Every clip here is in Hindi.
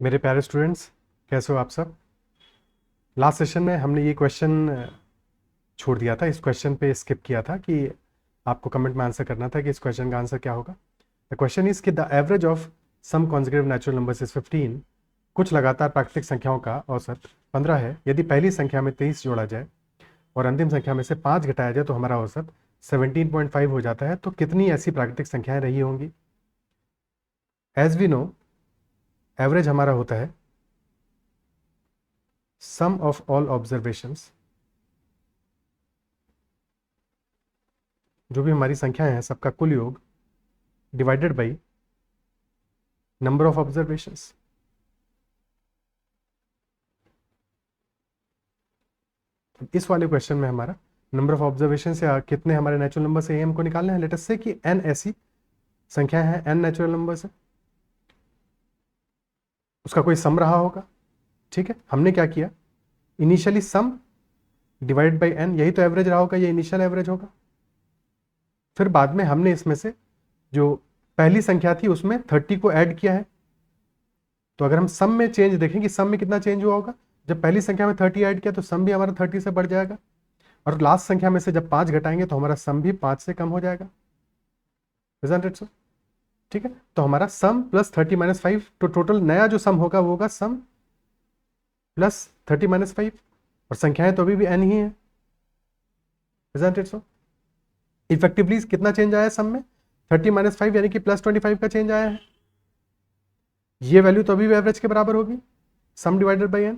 मेरे प्यारे स्टूडेंट्स, कैसे हो आप सब। लास्ट सेशन में हमने ये क्वेश्चन छोड़ दिया था, इस क्वेश्चन पे स्किप किया था कि आपको कमेंट में आंसर करना था कि इस क्वेश्चन का आंसर क्या होगा। द क्वेश्चन इज कि the average of some consecutive natural numbers is 15। कुछ लगातार प्राकृतिक संख्याओं का औसत 15 है। यदि पहली संख्या में 23 जोड़ा जाए और अंतिम संख्या में से 5 घटाया जाए तो हमारा औसत 17.5 हो जाता है। तो कितनी ऐसी प्राकृतिक संख्याएं रही होंगी। एज वी नो, एवरेज हमारा होता है सम ऑफ ऑल ऑब्जर्वेशंस, जो भी हमारी संख्याएं हैं सबका कुल योग divided by number of observations. इस वाले क्वेश्चन में हमारा नंबर ऑफ ऑब्जर्वेशन से कितने हमारे नेचुरल नंबर से हमको निकालना है। लेट अस से कि n ऐसी संख्या है, n नेचुरल नंबर है, उसका कोई सम रहा होगा। ठीक है, हमने क्या किया, initially sum divide by n, यही तो एवरेज रहा होगा, ये इनिशियल एवरेज होगा। फिर बाद में हमने इसमें से जो पहली संख्या थी उसमें 30 को ऐड किया है। तो अगर हम सम में चेंज देखें कि सम में कितना चेंज हुआ होगा, जब पहली संख्या में 30 ऐड किया तो सम भी हमारा 30 से बढ़ जाएगा, और लास्ट संख्या में से जब 5 घटाएंगे तो हमारा सम भी 5 से कम हो जाएगा। Isn't it so? ठीक है, तो हमारा सम प्लस 30 - 5, तो टोटल नया जो सम होगा वो होगा सम प्लस 30 - 5, और संख्याएं तो अभी भी n ही है। Isn't it so? इफेक्टिवली कितना चेंज आया है सम में, 30 - 5 यानी कि +25 का चेंज आया है। ये वैल्यू तो अभी भी एवरेज के बराबर होगी, सम डिवाइडेड बाई n,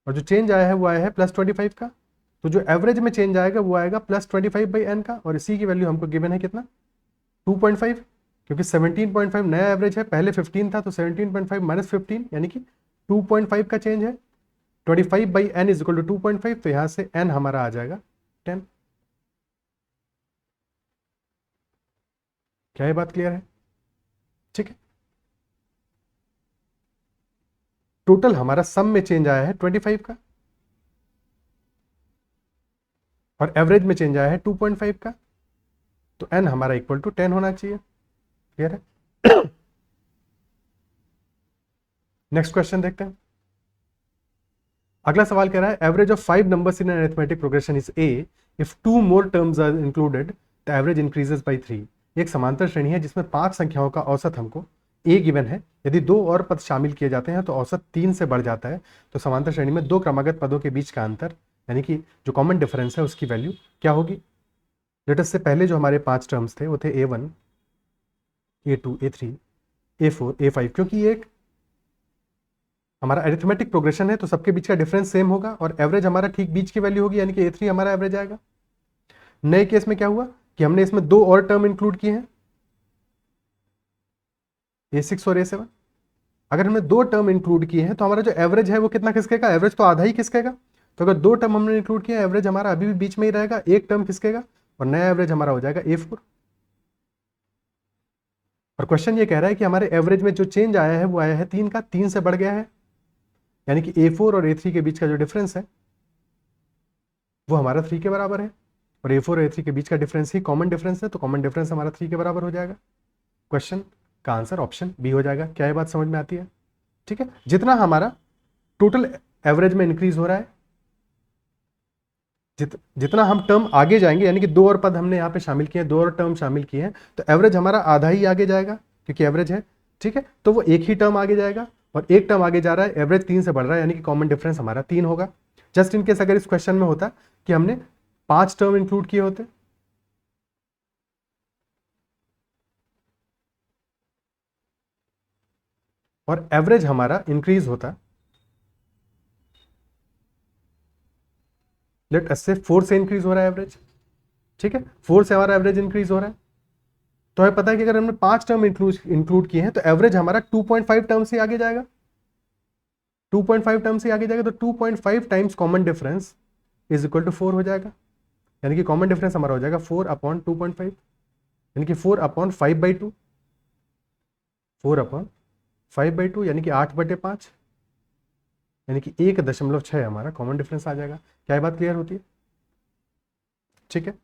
और जो चेंज आया है वो आया है +25 का। तो जो एवरेज में चेंज आएगा वो आएगा +25/n का, और इसी की वैल्यू हमको गिवन है कितना, 2.5, क्योंकि 17.5 नया एवरेज है, पहले 15 था, तो 17.5 - 15 यानी कि 2.5 का चेंज है। 25/n इज इक्वल टू 2.5, तो यहां से n हमारा आ जाएगा 10। क्या ये बात क्लियर है। ठीक है, टोटल हमारा सम में चेंज आया है 25 का, और एवरेज में चेंज आया है 2.5 का, तो n हमारा इक्वल टू 10 होना चाहिए। क्लियर है। नेक्स्ट क्वेश्चन देखते हैं। अगला सवाल कह रहा है, average of 5 numbers in an arithmetic progression is a if 2 more terms are included the average increases by 3। एक समांतर श्रेणी है जिसमें 5 संख्याओं का औसत हमको a गिवन है, यदि 2 और पद शामिल किए जाते हैं तो औसत 3 से बढ़ जाता है। तो समांतर श्रेणी में 2 क्रमागत पदों के बीच का अंतर, यानी कि जो कॉमन डिफरेंस है उसकी वैल्यू क्या होगी। लेट अस से पहले जो हमारे 5 टर्म्स थे वो थे a1, a2, a3, a4, a5। क्योंकि ये एक हमारा अरिथमेटिक प्रोग्रेशन है तो सबके बीच का डिफरेंस सेम होगा, और एवरेज हमारा ठीक बीच की वैल्यू होगी, यानी कि a3 हमारा एवरेज आएगा। नए केस में क्या हुआ कि हमने इसमें 2 और टर्म इंक्लूड किए हैं, a6 और a7। अगर हमने 2 टर्म इंक्लूड किए हैं तो हमारा जो एवरेज है वो कितना खिसकेगा, एवरेज तो आधा ही खिसकेगा। तो अगर 2 टर्म हमने इंक्लूड किया, एवरेज हमारा अभी भी बीच में ही रहेगा, एक टर्म खिसकेगा, और नया एवरेज हमारा हो जाएगा a4। और क्वेश्चन ये कह रहा है कि हमारे एवरेज में जो चेंज आया है वो आया है 3 का, 3 से बढ़ गया है, यानी कि a4 और a3 के बीच का जो डिफरेंस है वो हमारा 3 के बराबर है, और a4 और a3 के बीच का डिफरेंस ही कॉमन डिफरेंस है, तो कॉमन डिफरेंस हमारा 3 के बराबर हो जाएगा। क्वेश्चन का आंसर ऑप्शन बी हो जाएगा। क्या ये बात समझ में आती है। ठीक है, जितना हमारा टोटल एवरेज में इंक्रीज हो रहा है, जितना हम टर्म आगे जाएंगे, यानी कि 2 और पद हमने यहाँ पे शामिल किए हैं, 2 और टर्म शामिल किए हैं, तो एवरेज हमारा आधा ही आगे जाएगा, क्योंकि एवरेज है। ठीक है, तो वो एक ही टर्म आगे जाएगा, और एक टर्म आगे जा रहा है, एवरेज 3 से बढ़ रहा है, यानी कि कॉमन डिफरेंस हमारा 3 होगा। जस्ट इन केस अगर इस क्वेश्चन में होता कि हमने 5 टर्म इंक्लूड किए होते, और एवरेज हमारा इंक्रीज होता, लेट एस से 4 से इंक्रीज हो रहा है एवरेज। ठीक है, 4 से हमारा एवरेज इंक्रीज हो रहा है, तो हमें पता है कि अगर हमने 5 टर्म इंक्लूड किए हैं तो एवरेज हमारा 2.5 टर्म से आगे जाएगा, 2.5 टर्म से आगे जाएगा, तो 2.5 times common difference is equal to 4 हो जाएगा, यानी कि कॉमन डिफरेंस हमारा हो जाएगा 4/2.5, यानी कि 4/5/2, 4/5/2, यानी कि 8/5, यानी कि 1.6 हमारा कॉमन डिफरेंस आ जाएगा। क्या ये बात क्लियर होती है। ठीक है,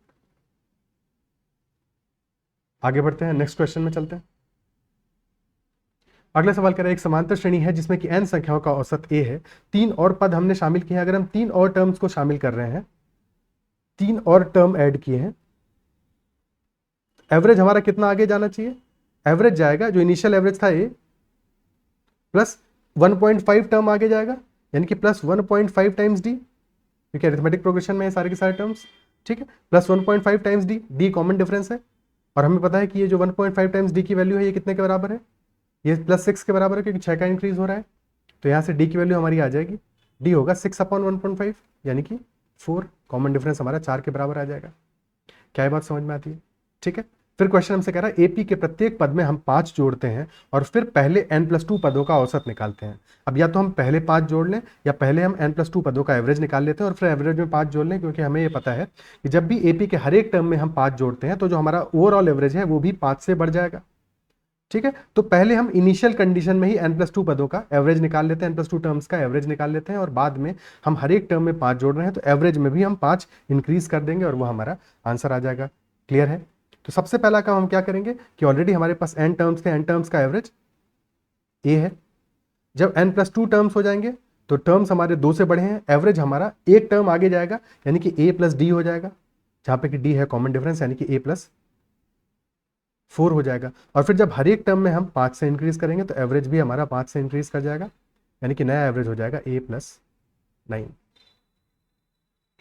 आगे बढ़ते हैं, नेक्स्ट क्वेश्चन में चलते हैं। अगला सवाल कह रहा है एक समांतर श्रेणी है जिसमें कि n संख्याओं का औसत a है, 3 और पद हमने शामिल किए हैं। अगर हम 3 और टर्म्स को शामिल कर रहे हैं, 3 और टर्म ऐड किए हैं, एवरेज हमारा कितना आगे जाना चाहिए? एवरेज जाएगा, जो इनिशियल एवरेज था a प्लस 1.5 टर्म आगे जाएगा, यानी कि प्लस 1.5 टाइम्स डी, क्योंकि अरिथमेटिक प्रोग्रेशन में है सारे के सारे टर्म्स, ठीक है। Plus 1.5 times D, D common difference है, और हमें पता है कि ये जो 1.5 टाइम्स डी की वैल्यू है ये कितने के बराबर है? ये +6 के बराबर है, क्योंकि 6 का इंक्रीज हो रहा है। तो यहाँ से डी की वैल्यू हमारी आ जाएगी, डी होगा 6/1.5, यानी कि 4, कॉमन डिफरेंस हमारा 4 के बराबर आ जाएगा। क्या ये बात समझ में आती है? ठीक है। फिर क्वेश्चन हमसे कह रहा है एपी के प्रत्येक पद में हम 5 जोड़ते हैं और फिर पहले n+2 पदों का औसत निकालते हैं। अब या तो हम पहले 5 जोड़ लें या पहले हम n+2 पदों का एवरेज निकाल लेते हैं और फिर एवरेज में 5 जोड़ लें, क्योंकि हमें ये पता है कि जब भी एपी के हर एक टर्म में हम 5 जोड़ते हैं तो जो हमारा ओवरऑल एवरेज है वो भी 5 से बढ़ जाएगा। ठीक है। तो पहले हम इनिशियल कंडीशन में ही n+2 पदों का एवरेज निकाल लेते हैं, n+2 टर्म्स का एवरेज निकाल लेते हैं, और बाद में हम हर एक टर्म में 5 जोड़ रहे हैं तो एवरेज में भी हम 5 इंक्रीज कर देंगे और वो हमारा आंसर आ जाएगा। क्लियर है? तो सबसे पहला काम हम क्या करेंगे कि ऑलरेडी हमारे पास n टर्म्स थे, n टर्म्स का एवरेज a है। जब n+2 टर्म्स हो जाएंगे तो टर्म्स हमारे 2 से बढ़े हैं, एवरेज हमारा एक टर्म आगे जाएगा, यानी कि a + d हो जाएगा, जहां पे कि d है कॉमन डिफरेंस, यानी कि a + 4 हो जाएगा। और फिर जब हर एक टर्म में हम 5 से इंक्रीज करेंगे तो एवरेज भी हमारा 5 से इंक्रीज कर जाएगा, यानी कि नया एवरेज हो जाएगा a + 9।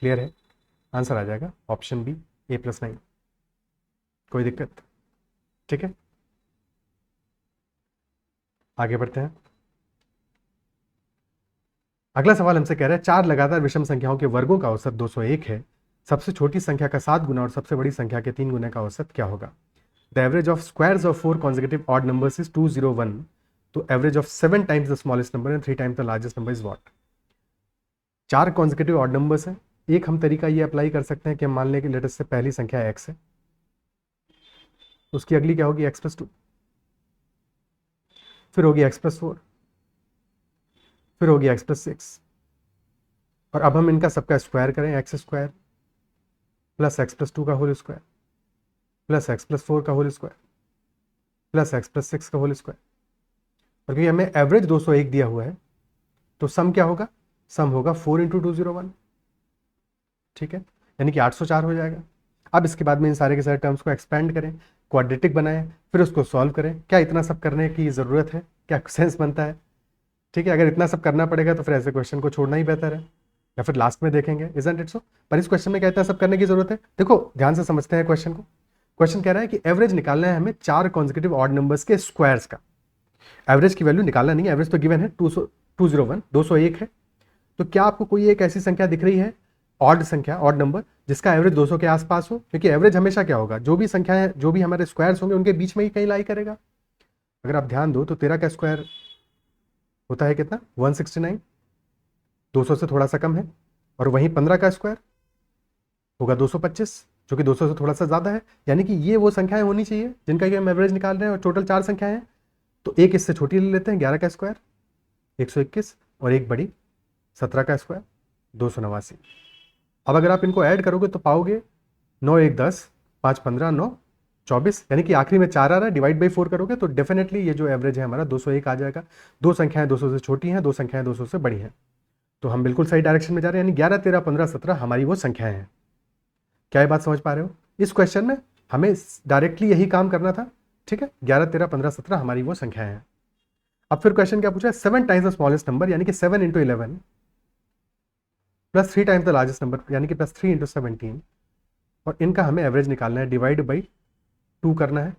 क्लियर है? आंसर आ जाएगा ऑप्शन बी, a + 9। कोई दिक्कत? ठीक है, आगे बढ़ते हैं। अगला सवाल हमसे कह रहा है 4 लगातार विषम संख्याओं के वर्गों का औसत 201 है, सबसे छोटी संख्या का 7 गुना और सबसे बड़ी संख्या के 3 गुना का औसत क्या होगा? The average of squares of 4 consecutive odd numbers is 201, तो average of 7 times the smallest number and 3 times the largest number is what? 4 consecutive odd numbers है। एक हम तरीका ये अप्लाई कर सकते हैं कि हम मान लें कि लेटेस्ट से पहली संख्या x है, उसकी अगली क्या होगी? x + 2, फिर होगी x + 4, फिर होगी x + 6, और अब हम इनका सबका स्क्वायर करें, x² प्लस x + 2 का होल स्क्वायर प्लस x + 4 का होल स्क्वायर प्लस x + 6 का होल स्क्वायर। और क्योंकि हमें एवरेज 201 दिया हुआ है तो सम क्या होगा? सम होगा 4 × 201, ठीक है, यानी कि 804 हो जाएगा। अब इसके बाद में इन सारे के सारे टर्म्स को एक्सपेंड करें, क्वाड्रेटिक बनाएं, फिर उसको सॉल्व करें। क्या इतना सब करने की ज़रूरत है? क्या सेंस बनता है? ठीक है, अगर इतना सब करना पड़ेगा तो फिर ऐसे क्वेश्चन को छोड़ना ही बेहतर है, या फिर लास्ट में देखेंगे, इजंट इट सो? पर इस क्वेश्चन में क्या इतना सब करने की जरूरत है? देखो ध्यान से समझते हैं क्वेश्चन को। क्वेश्चन कह रहा है कि एवरेज निकालना है हमें 4 consecutive ऑड नंबर्स के स्क्वायर्स का। एवरेज की वैल्यू निकालना नहीं है, एवरेज तो गिवन है 201, 201 है। तो क्या आपको कोई एक ऐसी संख्या दिख रही है, ऑड संख्या, ऑड नंबर, जिसका एवरेज 200 के आसपास हो? क्योंकि एवरेज हमेशा क्या होगा, जो भी संख्याएं, जो भी हमारे स्क्वायर्स होंगे उनके बीच में ही कहीं लाई करेगा। अगर आप ध्यान दो तो 13 का स्क्वायर होता है कितना? 169, 200 से थोड़ा सा कम है। और वहीं 15 का स्क्वायर होगा 225, जो कि 200 से थोड़ा सा ज़्यादा है। यानी कि ये वो संख्याएं होनी चाहिए जिनका कि हम एवरेज निकाल रहे हैं, और टोटल 4 संख्याएं हैं। तो एक इससे छोटी ले लेते हैं, 11 का स्क्वायर 121, और एक बड़ी 17 का स्क्वायर 289। अब अगर आप इनको ऐड करोगे तो पाओगे 9 1 10, 5 15, 9 24, यानी कि आखिरी में 4 आ रहा है। डिवाइड बाई 4 करोगे तो डेफिनेटली ये जो एवरेज है हमारा 201 आ जाएगा। दो संख्याएं 200 से छोटी हैं, दो संख्याएं 200 से बड़ी हैं, तो हम बिल्कुल सही डायरेक्शन में जा रहे हैं। यानी 11 13 15 17 हमारी वो संख्याएं हैं। क्या ये बात समझ पा रहे हो? इस क्वेश्चन में हमें डायरेक्टली यही काम करना था, ठीक है। 11 13 15 17 हमारी वो संख्याएं हैं। अब फिर क्वेश्चन क्या पूछा है? 7 टाइम्स द स्मॉलेस्ट नंबर, यानी कि 7 × 11 plus 3 times the largest number, यानी कि प्लस 3 × 17, और इनका हमें एवरेज निकालना है। डिवाइड बाई 2 करना है।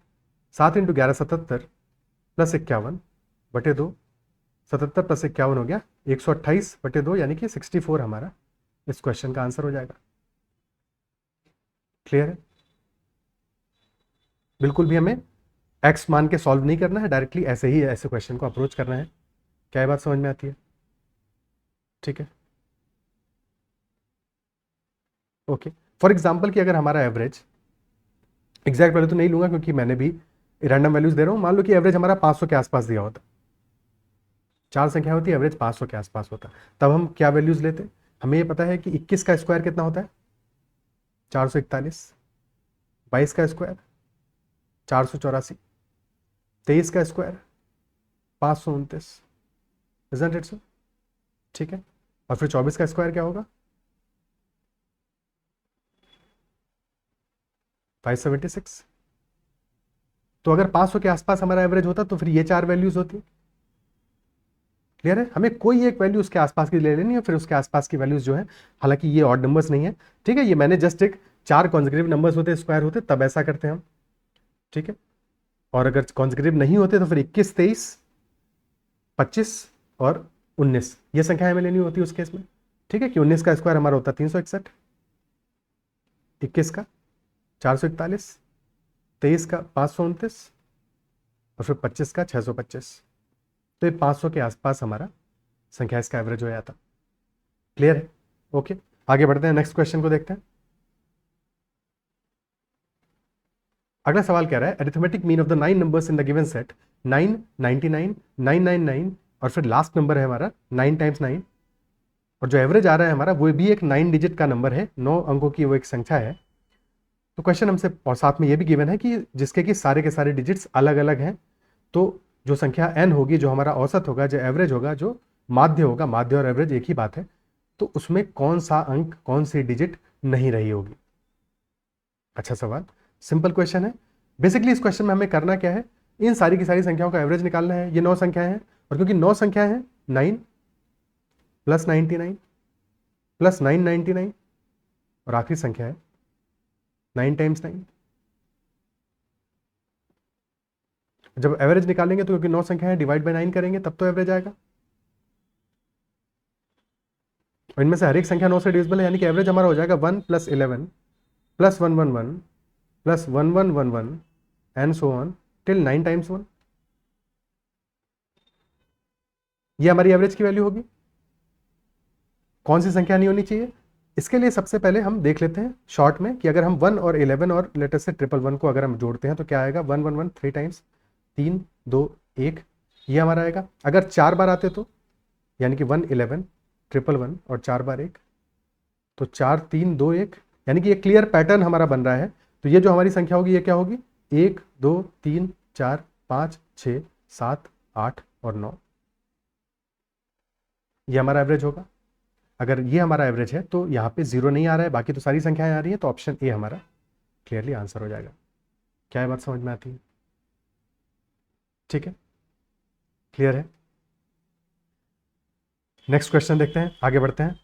7 × 11 77 प्लस 51 बटे 2, 77 प्लस 51 हो गया 128 बटे 2, यानी कि 64 हमारा इस क्वेश्चन का आंसर हो जाएगा। क्लियर है? बिल्कुल भी हमें एक्स मान के सॉल्व नहीं करना है, डायरेक्टली ऐसे ही ऐसे क्वेश्चन को अप्रोच करना है। क्या ये बात समझ में आती है? ठीक है, ओके। फॉर एग्जाम्पल कि अगर हमारा एवरेज, एग्जैक्ट वैल्यू तो नहीं लूंगा क्योंकि मैंने भी रैंडम वैल्यूज दे रहा हूं, मान लो कि एवरेज हमारा 500 के आसपास दिया होता, 4 संख्या होती है, एवरेज 500 के आसपास होता, तब हम क्या वैल्यूज लेते? हमें ये पता है कि 21 का स्क्वायर कितना होता है? 441, 22 का स्क्वायर 484, 23 का स्क्वायर 529, isn't it so? ठीक है, और फिर 24 का स्क्वायर क्या होगा? 576। तो अगर 500 के आसपास हमारा एवरेज होता तो फिर ये 4 वैल्यूज होती। क्लियर है? हमें कोई एक वैल्यू उसके आसपास की ले लेनी है, फिर उसके आसपास की वैल्यूज जो है, हालांकि ये ऑड नंबर्स नहीं है, ठीक है, ये मैंने जस्ट एक 4 कॉन्जिक्यूटिव नंबर्स होते स्क्वायर होते तब ऐसा करते हैं हम, ठीक है। और अगर कॉन्जिक्यूटिव नहीं होते तो फिर 21, 23, 25 और 19 ये संख्या हमें लेनी होती है उस केस में, ठीक है, कि 19 का स्क्वायर हमारा होता है 361, 21 का 441, 23 का 529 और फिर 25 का 625। तो ये 500 के आसपास हमारा संख्या इसका एवरेज हो जाता। क्लियर है? ओके, आगे बढ़ते हैं, नेक्स्ट क्वेश्चन को देखते हैं। अगला सवाल कह रहा है arithmetic mean of the 9 numbers in the given set 9, 99, 999 और फिर लास्ट नंबर है हमारा 9 टाइम्स 9, और जो एवरेज आ रहा है हमारा वो भी एक 9 डिजिट का नंबर है, 9 अंकों की वो एक संख्या है। तो क्वेश्चन हमसे, और साथ में ये भी गिवन है कि जिसके कि सारे के सारे डिजिट्स अलग अलग हैं, तो जो संख्या n होगी, जो हमारा औसत होगा, जो एवरेज होगा, जो माध्य होगा, माध्य और एवरेज एक ही बात है, तो उसमें कौन सा अंक, कौन सी डिजिट नहीं रही होगी। अच्छा सवाल, सिंपल क्वेश्चन है। बेसिकली इस क्वेश्चन में हमें करना क्या है, इन सारी की सारी संख्याओं का एवरेज निकालना है। ये 9 संख्याएं हैं, और क्योंकि 9 संख्याएं हैं, 9 प्लस 99 प्लस 999 और आखिरी संख्या है 9 टाइम्स 9। जब एवरेज निकालेंगे तो क्योंकि 9 संख्याएं डिवाइड बाय 9 करेंगे तब तो एवरेज आएगा, और इनमें से हर एक संख्या 9 से डिविजिबल है, यानी कि एवरेज हमारा हो जाएगा 1 plus 11 plus 111 plus 1111 and so on till 9 times 1। ये हमारी एवरेज की वैल्यू होगी। कौन सी संख्या नहीं होनी चाहिए, इसके लिए सबसे पहले हम देख लेते हैं शॉर्ट में कि अगर हम 1 और 11 और लेटर से 111 को अगर हम जोड़ते हैं तो क्या आएगा, 111 3 टाइम्स, 3 2 1, ये हमारा आएगा। अगर 4 बार आते तो, यानी कि 1 11 111 और 4 बार 1, तो 4 3 2 1, यानी कि ये क्लियर पैटर्न हमारा बन रहा है। तो ये जो हमारी संख्या होगी ये क्या होगी, 1 2 3 4 5 6 7 8 और 9, ये हमारा एवरेज होगा। अगर ये हमारा एवरेज है तो यहाँ पे 0 नहीं आ रहा है, बाकी तो सारी संख्याएं आ रही हैं, तो ऑप्शन ए हमारा क्लियरली आंसर हो जाएगा। क्या ये बात समझ में आती है? ठीक है, क्लियर है। नेक्स्ट क्वेश्चन देखते हैं, आगे बढ़ते हैं।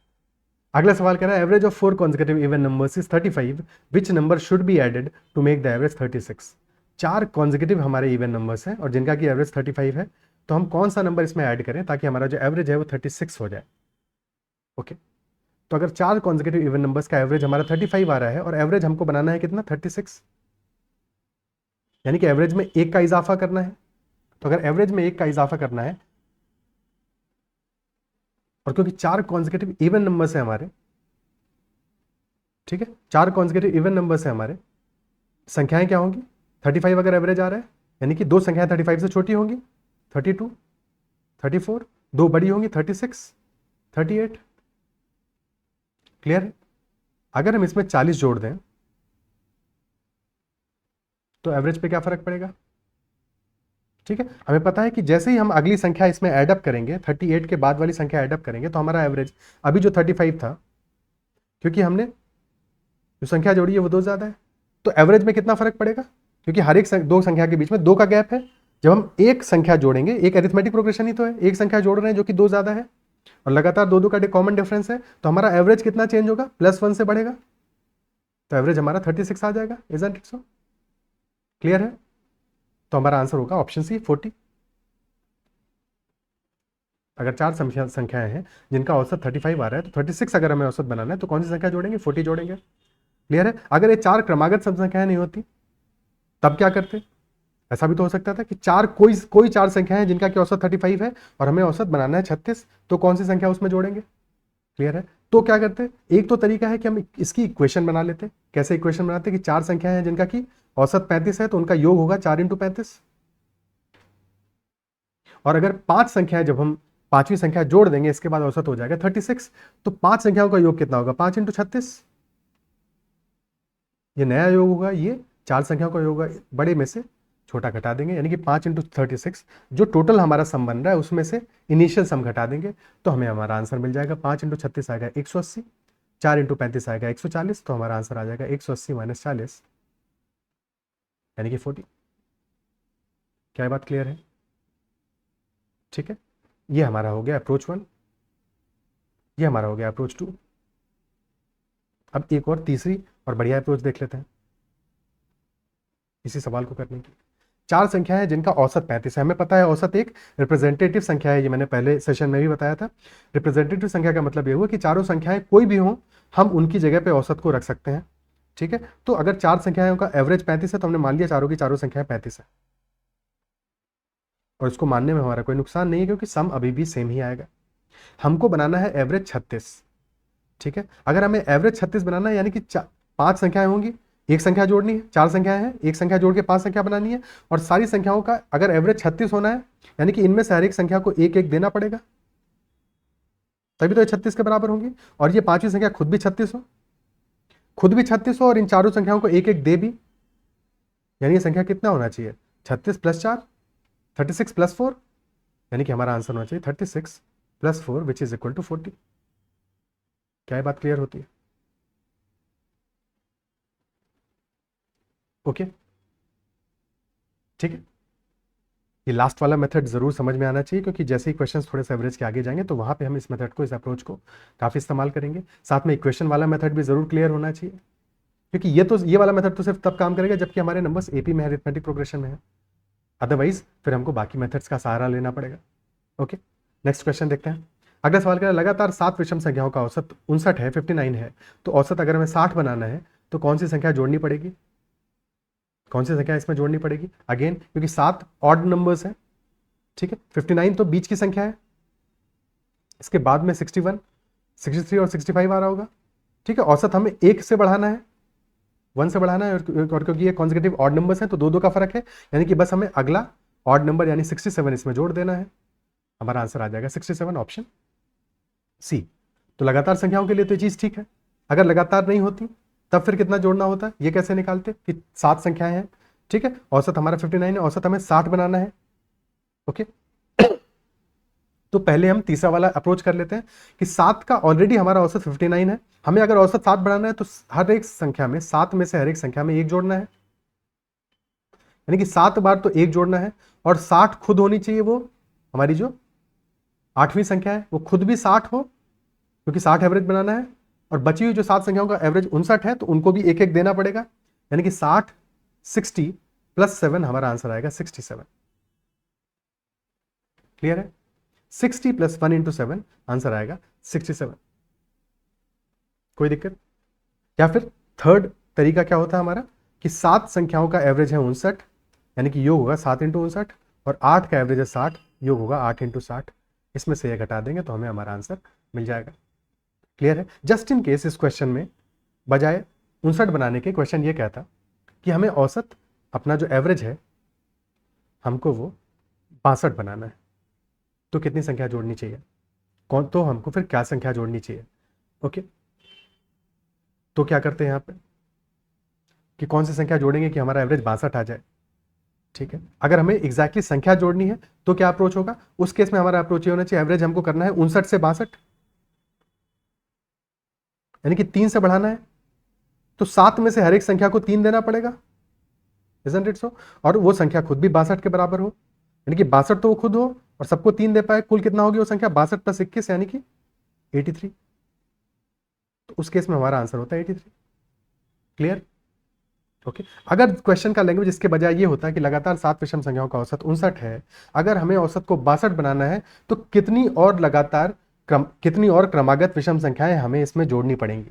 अगला सवाल कह रहा है average of 4 consecutive even numbers is 35, which number should be added to make the average 36। 4 consecutive हमारे इवन नंबर्स हैं और जिनका की एवरेज 35 है, तो हम कौन सा नंबर इसमें ऐड करें ताकि हमारा जो एवरेज है वो 36 हो जाए। ओके, तो अगर 4 कॉन्जिक्यूटिव इवन नंबर्स का एवरेज हमारा 35 आ रहा है और एवरेज हमको बनाना है कितना, 36, यानी कि एवरेज में 1 का इजाफा करना है। तो अगर एवरेज में 1 का इजाफा करना है, और क्योंकि 4 कॉन्जिक्यूटिव इवन नंबर्स है हमारे, ठीक है, 4 कॉन्जिक्यूटिव इवन नंबर्स है हमारे, संख्याएं क्या होंगी, 35 अगर एवरेज आ रहा है, यानी कि 2 संख्याएं 35 से छोटी होंगी, 32 34, 2 बड़ी होंगी 36 38। क्लियर है? अगर हम इसमें 40 जोड़ दें तो एवरेज पे क्या फर्क पड़ेगा। ठीक है, हमें पता है कि जैसे ही हम अगली संख्या इसमें एडअप करेंगे, 38 के बाद वाली संख्या एडअप करेंगे, तो हमारा एवरेज अभी जो 35 था, क्योंकि हमने जो संख्या जोड़ी है वो 2 ज्यादा है, तो एवरेज में कितना फर्क पड़ेगा, क्योंकि हर एक 2 संख्या के बीच में 2 का गैप है। जब हम एक संख्या जोड़ेंगे, एक अरिथमेटिक प्रोग्रेशन ही तो है, एक संख्या जोड़ रहे हैं जो कि 2 ज्यादा है और लगातार 2 का कॉमन डिफरेंस है, तो हमारा एवरेज कितना चेंज होगा, +1 से बढ़ेगा, तो एवरेज हमारा 36 आ जाएगा। Isn't it so? क्लियर है? तो हमारा आंसर होगा ऑप्शन सी 40। अगर 4 संख्याएं हैं जिनका औसत 35 आ रहा है, तो 36 अगर हमें औसत बनाना है तो कौन सी संख्या जोड़ेंगे, 40 जोड़ेंगे। क्लियर है? अगर ये 4 क्रमागत संख्याएं नहीं होती तब क्या करते, ऐसा भी तो हो सकता था कि 4 कोई 4 संख्याएं हैं जिनका कि औसत 35 है और हमें औसत बनाना है 36, तो कौन सी संख्या उसमें जोड़ेंगे। क्लियर है? तो क्या करते, एक तो तरीका है कि हम इसकी इक्वेशन बना लेते। कैसे इक्वेशन बनाते कि 4 संख्याएं हैं जिनका कि औसत 35 है, तो उनका योग होगा 4 × 35, और अगर 5 संख्याएं, जब हम 5वीं संख्या जोड़ देंगे इसके बाद औसत हो जाएगा 36, तो 5 संख्याओं का योग कितना होगा, 5 × 36, ये नया योग होगा, ये 4 संख्याओं का योग होगा बड़े में से छोटा घटा देंगे, यानी कि 5 इंटू 36 जो टोटल हमारा सम बन रहा है उसमें से इनिशियल सम घटा देंगे तो हमें हमारा आंसर मिल जाएगा। 5 इंटू 36 आएगा 180, 4 इंटू 35 आएगा 140, तो हमारा आंसर आ जाएगा 180 माइनस 40 यानी कि 40। क्या ये बात क्लियर है? ठीक है, ये हमारा हो गया अप्रोच 1, ये हमारा हो गया अप्रोच 2। अब एक और तीसरी और बढ़िया अप्रोच देख लेते हैं इसी सवाल को करने की। 4 संख्या है जिनका औसत 35 है। हमें पता है औसत एक रिप्रेजेंटेटिव संख्या है, ये मैंने पहले सेशन में भी बताया था। रिप्रेजेंटेटिव संख्या का मतलब ये हुआ कि चारों संख्याएं कोई भी हो, हम उनकी जगह पे औसत को रख सकते हैं। ठीक है, तो अगर 4 संख्याओं का एवरेज 35 है तो हमने मान लिया चारों की चारों संख्याएं 35 है, और इसको मानने में हमारा कोई नुकसान नहीं है क्योंकि सम अभी भी सेम ही आएगा। हमको बनाना है एवरेज 36। ठीक है, अगर हमें एवरेज 36 बनाना है यानी कि 5 संख्याएं होंगी, एक संख्या जोड़नी है, 4 संख्याएं हैं, एक संख्या जोड़ के 5 संख्या बनानी है, और सारी संख्याओं का अगर एवरेज 36 होना है यानी कि इनमें से हर एक संख्या को एक एक देना पड़ेगा, तभी तो ये 36 के बराबर होंगी। और ये पांचवी संख्या खुद भी 36 हो, खुद भी 36 हो और इन चारों संख्याओं को एक एक दे भी, यानी ये संख्या कितना होना चाहिए? 36 प्लस 4, 36 प्लस 4, यानी कि हमारा आंसर होना चाहिए 36 plus 4 which is equal to 40। क्या ये बात क्लियर होती है? ओके, ठीक है, ये लास्ट वाला मेथड जरूर समझ में आना चाहिए क्योंकि जैसे ही क्वेश्चंस थोड़े से एवरेज के आगे जाएंगे तो वहां पे हम इस मेथड को, इस अप्रोच को काफी इस्तेमाल करेंगे। साथ में इक्वेशन वाला मेथड भी जरूर क्लियर होना चाहिए क्योंकि ये वाला मेथड तो सिर्फ तब काम करेगा जबकि हमारे नंबर्स एपी में, अरिथमेटिक प्रोग्रेशन में है, अदरवाइज फिर हमको बाकी मेथड्स का सहारा लेना पड़ेगा। ओके, नेक्स्ट क्वेश्चन देखते हैं। अगला सवाल कह लगातार 7 विषम संख्याओं का औसत 59 है, 59 है, तो औसत अगर हमें 60 बनाना है तो कौन सी संख्या जोड़नी पड़ेगी? कौन सी संख्या इसमें जोड़नी पड़ेगी? अगेन क्योंकि 7 ऑड नंबर्स है, ठीक है, 59 तो बीच की संख्या है, इसके बाद में 61, 63 और 65 आ रहा होगा। ठीक है, औसत हमें 1 से बढ़ाना है, 1 से बढ़ाना है, और क्योंकि ये कॉन्सेक्यूटिव ऑड नंबर्स हैं तो 2 का फर्क है, यानी कि बस हमें अगला ऑड नंबर यानी 67 इसमें जोड़ देना है। हमारा आंसर आ जाएगा 67, ऑप्शन सी। तो लगातार संख्याओं के लिए तो ये चीज ठीक है, अगर लगातार नहीं होती तब फिर कितना जोड़ना होता? ये कैसे निकालते कि 7 संख्याएं हैं, ठीक है, औसत हमारा 59 है, औसत हमें 60 बनाना है। ओके, तो पहले हम तीसरा वाला अप्रोच कर लेते हैं कि 7 का ऑलरेडी हमारा औसत 59 है, हमें अगर औसत 7 बढ़ाना है तो हर एक संख्या में, 7 में से हर एक संख्या में 1 जोड़ना है, यानी कि 7 बार तो 1 जोड़ना है, और 60 खुद होनी चाहिए, वो हमारी जो 8वीं संख्या है वो खुद भी 60 हो क्योंकि 60 एवरेज बनाना है, और बची हुई जो 7 संख्याओं का एवरेज 59 है तो उनको भी एक एक देना पड़ेगा, यानी कि 60, 60 प्लस 7 हमारा आंसर आएगा 67। क्लियर है? 60 प्लस 1 इंटू 7 आंसर आएगा 67। कोई दिक्कत? या फिर थर्ड तरीका क्या होता है हमारा कि 7 संख्याओं का एवरेज है 59, यानी कि योग होगा 7 इंटू 59, और 8 का एवरेज है 60, योग होगा 8 इंटू 60, इसमें से ये घटा देंगे तो हमें हमारा आंसर मिल जाएगा। क्लियर है? जस्ट इन केस इस क्वेश्चन में बजाय 59 बनाने के क्वेश्चन ये कहता कि हमें औसत अपना जो एवरेज है हमको वो 62 बनाना है, तो कितनी संख्या जोड़नी चाहिए? तो हमको फिर क्या संख्या जोड़नी चाहिए? ओके, तो क्या करते हैं यहाँ पे कि कौन सी संख्या जोड़ेंगे कि हमारा एवरेज 62 आ जाए। ठीक है, अगर हमें एग्जैक्टली संख्या जोड़नी है तो क्या अप्रोच होगा? उस केस में हमारा अप्रोच ये होना चाहिए, एवरेज हमको करना है 59 से 62, यानी कि 3 से बढ़ाना है, तो 7 में से हर एक संख्या को 3 देना पड़ेगा, इजंट इट सो? और वो संख्या खुद भी 62 के बराबर हो, यानी कि 62 तो वो खुद हो और सबको 3 दे पाए, कुल कितना होगी वो संख्या? 62 प्लस 21 यानी कि 83, तो उस केस में हमारा आंसर होता है 83। क्लियर? ओके, अगर क्वेश्चन का लैंग्वेज इसके बजाय ये होता है कि लगातार 7 विषम संख्याओं का औसत 59 है, अगर हमें औसत को 62 बनाना है तो कितनी और क्रमागत विषम संख्याएं हमें इसमें जोड़नी पड़ेंगी?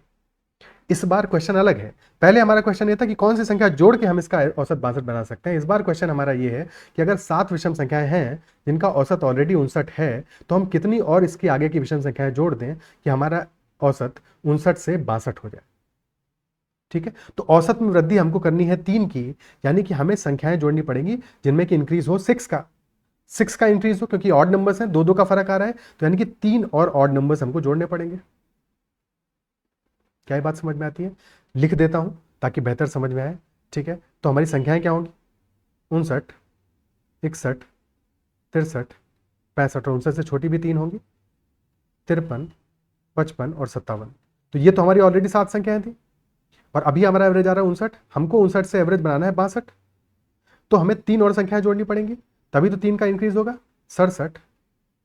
इस बार क्वेश्चन अलग है। पहले हमारा क्वेश्चन ये था कि कौन सी संख्या जोड़ के हम इसका औसत 62 बना सकते हैं। इस बार क्वेश्चन हमारा ये है कि अगर 7 विषम संख्याएं हैं जिनका औसत ऑलरेडी 59 है, तो हम कितनी और इसके आगे की विषम संख्याएं जोड़ दें कि हमारा औसत 59 से 62 हो जाए। ठीक है, तो औसत में वृद्धि हमको करनी है 3 की, यानी कि हमें संख्याएं जोड़नी पड़ेंगी जिनमें कि इंक्रीज हो 6 का इंक्रीज हो, क्योंकि ऑड नंबर्स हैं, 2 का फर्क आ रहा है, तो यानी कि 3 और ऑड नंबर्स हमको जोड़ने पड़ेंगे। क्या ये बात समझ में आती है? लिख देता हूं ताकि बेहतर समझ में आए। ठीक है, तो हमारी संख्याएं क्या होंगी? 59, 61, 63, 65 और 59 से छोटी भी 3 होंगी, 53, 55 और 57। तो ये तो हमारी ऑलरेडी 7 संख्याएं थी और अभी हमारा एवरेज आ रहा है 59। हमको 59 से एवरेज बनाना है 62, तो हमें 3 और संख्याएं जोड़नी पड़ेंगी, तभी तो 3 का इंक्रीज होगा। 67,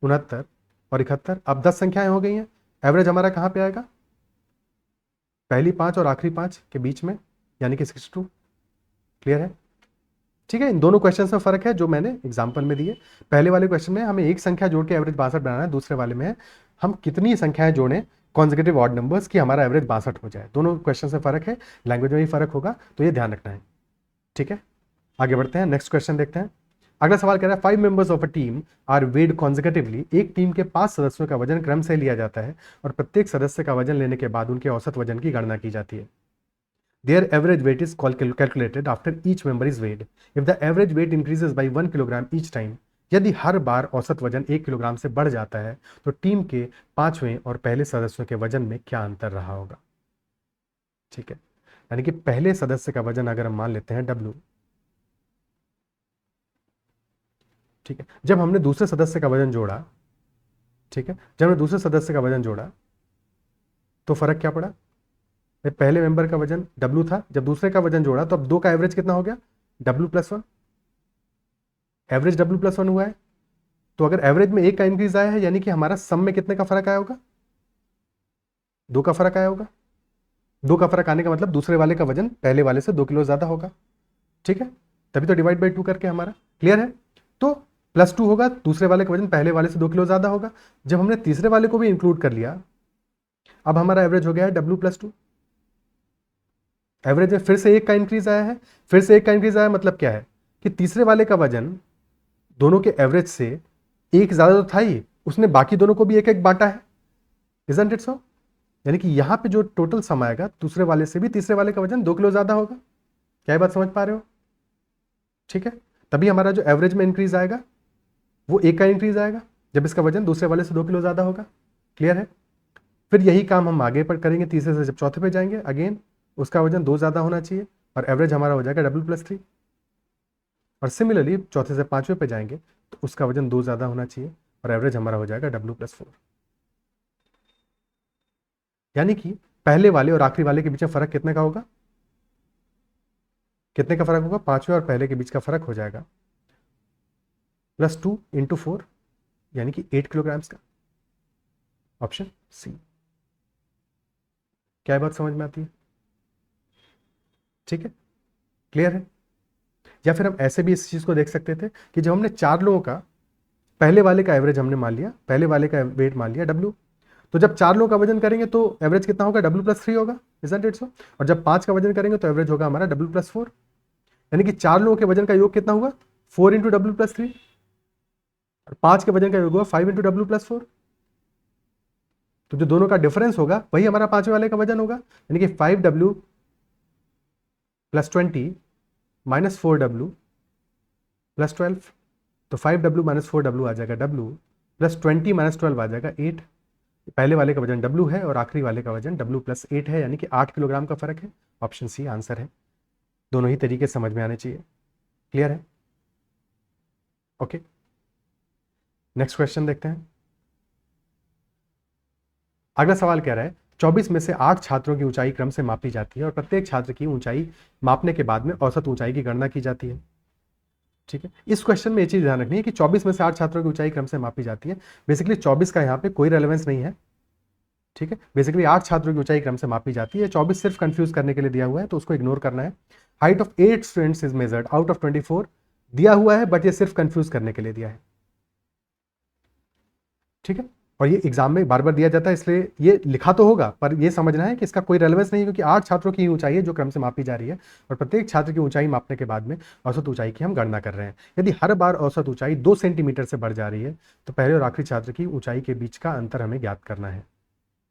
69 और 71। अब 10 संख्याएं हो गई हैं, एवरेज हमारा कहाँ पे आएगा? पहली 5 और आखिरी 5 के बीच में, यानी कि 62। क्लियर है? ठीक है, इन दोनों क्वेश्चन में फर्क है जो मैंने एग्जाम्पल में दिए। पहले वाले क्वेश्चन में हमें एक संख्या जोड़ के एवरेज 62 बनाना है, दूसरे वाले में हम कितनी संख्याएं जोड़ें कॉन्जिक्यूटिव ऑड नंबर्स की हमारा एवरेज 62 हो जाए। दोनों क्वेश्चन से फर्क है, लैंग्वेज में भी फर्क होगा, तो ये ध्यान रखना है। ठीक है, आगे बढ़ते हैं, नेक्स्ट क्वेश्चन देखते हैं। अगला सवाल कह रहा है 5 members of a team are weighed consecutively. एक टीम के 5 सदस्यों का वजन क्रम से लिया जाता है और प्रत्येक सदस्य का वजन लेने के बाद उनके औसत वजन की गणना की जाती है। Their average weight is calculated after each member is weighed. If the average weight increases by 1 kilogram each time, यदि हर बार औसत वजन 1 किलोग्राम से बढ़ जाता है तो टीम के 5वें और पहले सदस्यों के वजन में क्या अंतर रहा होगा? ठीक है, यानी कि पहले सदस्य का वजन अगर हम मान लेते हैं W, ठीक है, जब हमने दूसरे सदस्य का वजन जोड़ा, ठीक है, जब हमने दूसरे सदस्य का वजन जोड़ा तो फर्क क्या पड़ा? पहले मेंबर का वजन W था, जब दूसरे का वजन जोड़ा तो अब 2 का एवरेज कितना हो गया? W+1। एवरेज W+1 हुआ है, तो अगर एवरेज में 1 का इंक्रीज आया है यानी कि हमारा सम में कितने का फर्क आया होगा? 2 का फर्क आया होगा। 2 का फर्क आने का मतलब दूसरे वाले का वजन पहले वाले से 2 किलो ज्यादा होगा। ठीक है, तभी तो डिवाइड बाई 2 करके हमारा क्लियर है। तो +2 होगा, दूसरे वाले का वजन पहले वाले से 2 किलो ज्यादा होगा। जब हमने तीसरे वाले को भी इंक्लूड कर लिया, अब हमारा एवरेज हो गया है W+2। एवरेज में फिर से 1 का इंक्रीज आया है, फिर से 1 का इंक्रीज आया, मतलब क्या है कि तीसरे वाले का वजन दोनों के एवरेज से 1 ज्यादा तो था ही, उसने बाकी दोनों को भी 1-1 बांटा है। Isn't it so? यानी कि यहां पे जो टोटल सम आएगा दूसरे वाले से भी तीसरे वाले का वजन 2 किलो ज्यादा होगा। क्या ये बात समझ पा रहे हो? ठीक है, तभी हमारा जो एवरेज में इंक्रीज आएगा वो 1 का इंक्रीज आएगा जब इसका वजन दूसरे वाले से 2 किलो ज्यादा होगा। क्लियर है? फिर यही काम हम आगे पर करेंगे, तीसरे से जब चौथे पे जाएंगे, अगेन उसका वजन 2 ज्यादा होना चाहिए और एवरेज हमारा हो जाएगा W+3। और सिमिलरली चौथे से 5वें पे जाएंगे तो उसका वजन 2 ज्यादा होना चाहिए और एवरेज हमारा हो जाएगा W+4। यानी कि पहले वाले और आखिरी वाले के बीच में फर्क कितने का होगा? कितने का फर्क होगा? 5वें और पहले के बीच का फर्क हो जाएगा +2 × 4 यानी कि 8 किलोग्राम्स का। Option C. क्या बात समझ में आती है? ठीक है, क्लियर है? या फिर हम ऐसे भी इस चीज को देख सकते थे कि जब हमने 4 लोगों का पहले वाले का एवरेज हमने मान लिया, पहले वाले का वेट मान लिया W, तो जब 4 लोगों का वजन करेंगे तो एवरेज कितना होगा? W+3 होगा। Isn't it so? और जब 5 का वजन करेंगे तो एवरेज होगा हमारा W+4। यानी कि 4 लोगों के वजन का योग कितना हुआ? 4 × W+3 और 5 के वजन का योग हुआ 5 × W+4। तो जो दोनों का डिफरेंस होगा वही हमारा 5वें वाले का वजन होगा, यानी कि 5W + 20 - 4W + 12। तो 5W - 4W आ जाएगा W, +20 - 12 आ जाएगा 8। पहले वाले का वजन W है और आखिरी वाले का वजन W+8 है, यानी कि 8 किलोग्राम का फर्क है। ऑप्शन सी आंसर है। दोनों ही तरीके समझ में आने चाहिए। क्लियर है? ओके, नेक्स्ट क्वेश्चन देखते हैं। अगला सवाल कह रहा है 24 में से 8 छात्रों की ऊंचाई क्रम से मापी जाती है और प्रत्येक छात्र की ऊंचाई मापने के बाद में औसत ऊंचाई की गणना की जाती है। ठीक है, इस क्वेश्चन में ये चीज ध्यान रखनी है कि 24 में से 8 छात्रों की ऊंचाई क्रम से मापी जाती है। बेसिकली 24 का यहाँ पे कोई रेलेवेंस नहीं है। ठीक है, बेसिकली 8 छात्रों की ऊंचाई क्रम से मापी जाती है। 24 सिर्फ कंफ्यूज करने के लिए दिया हुआ है, तो उसको इग्नोर करना है। Height of 8 students is measured out of 24 दिया हुआ है, बट ये सिर्फ कंफ्यूज करने के लिए दिया है। ठीक है, और ये एग्जाम में बार बार दिया जाता है, इसलिए ये लिखा तो होगा पर ये समझना है कि इसका कोई रेलेवेंस नहीं है, क्योंकि 8 छात्रों की ऊंचाई है जो क्रम से मापी जा रही है और प्रत्येक छात्र की ऊंचाई मापने के बाद में औसत ऊंचाई की हम गणना कर रहे हैं। यदि हर बार औसत ऊंचाई 2 सेंटीमीटर से बढ़ जा रही है तो पहले और आखिरी छात्र की ऊंचाई के बीच का अंतर हमें ज्ञात करना है।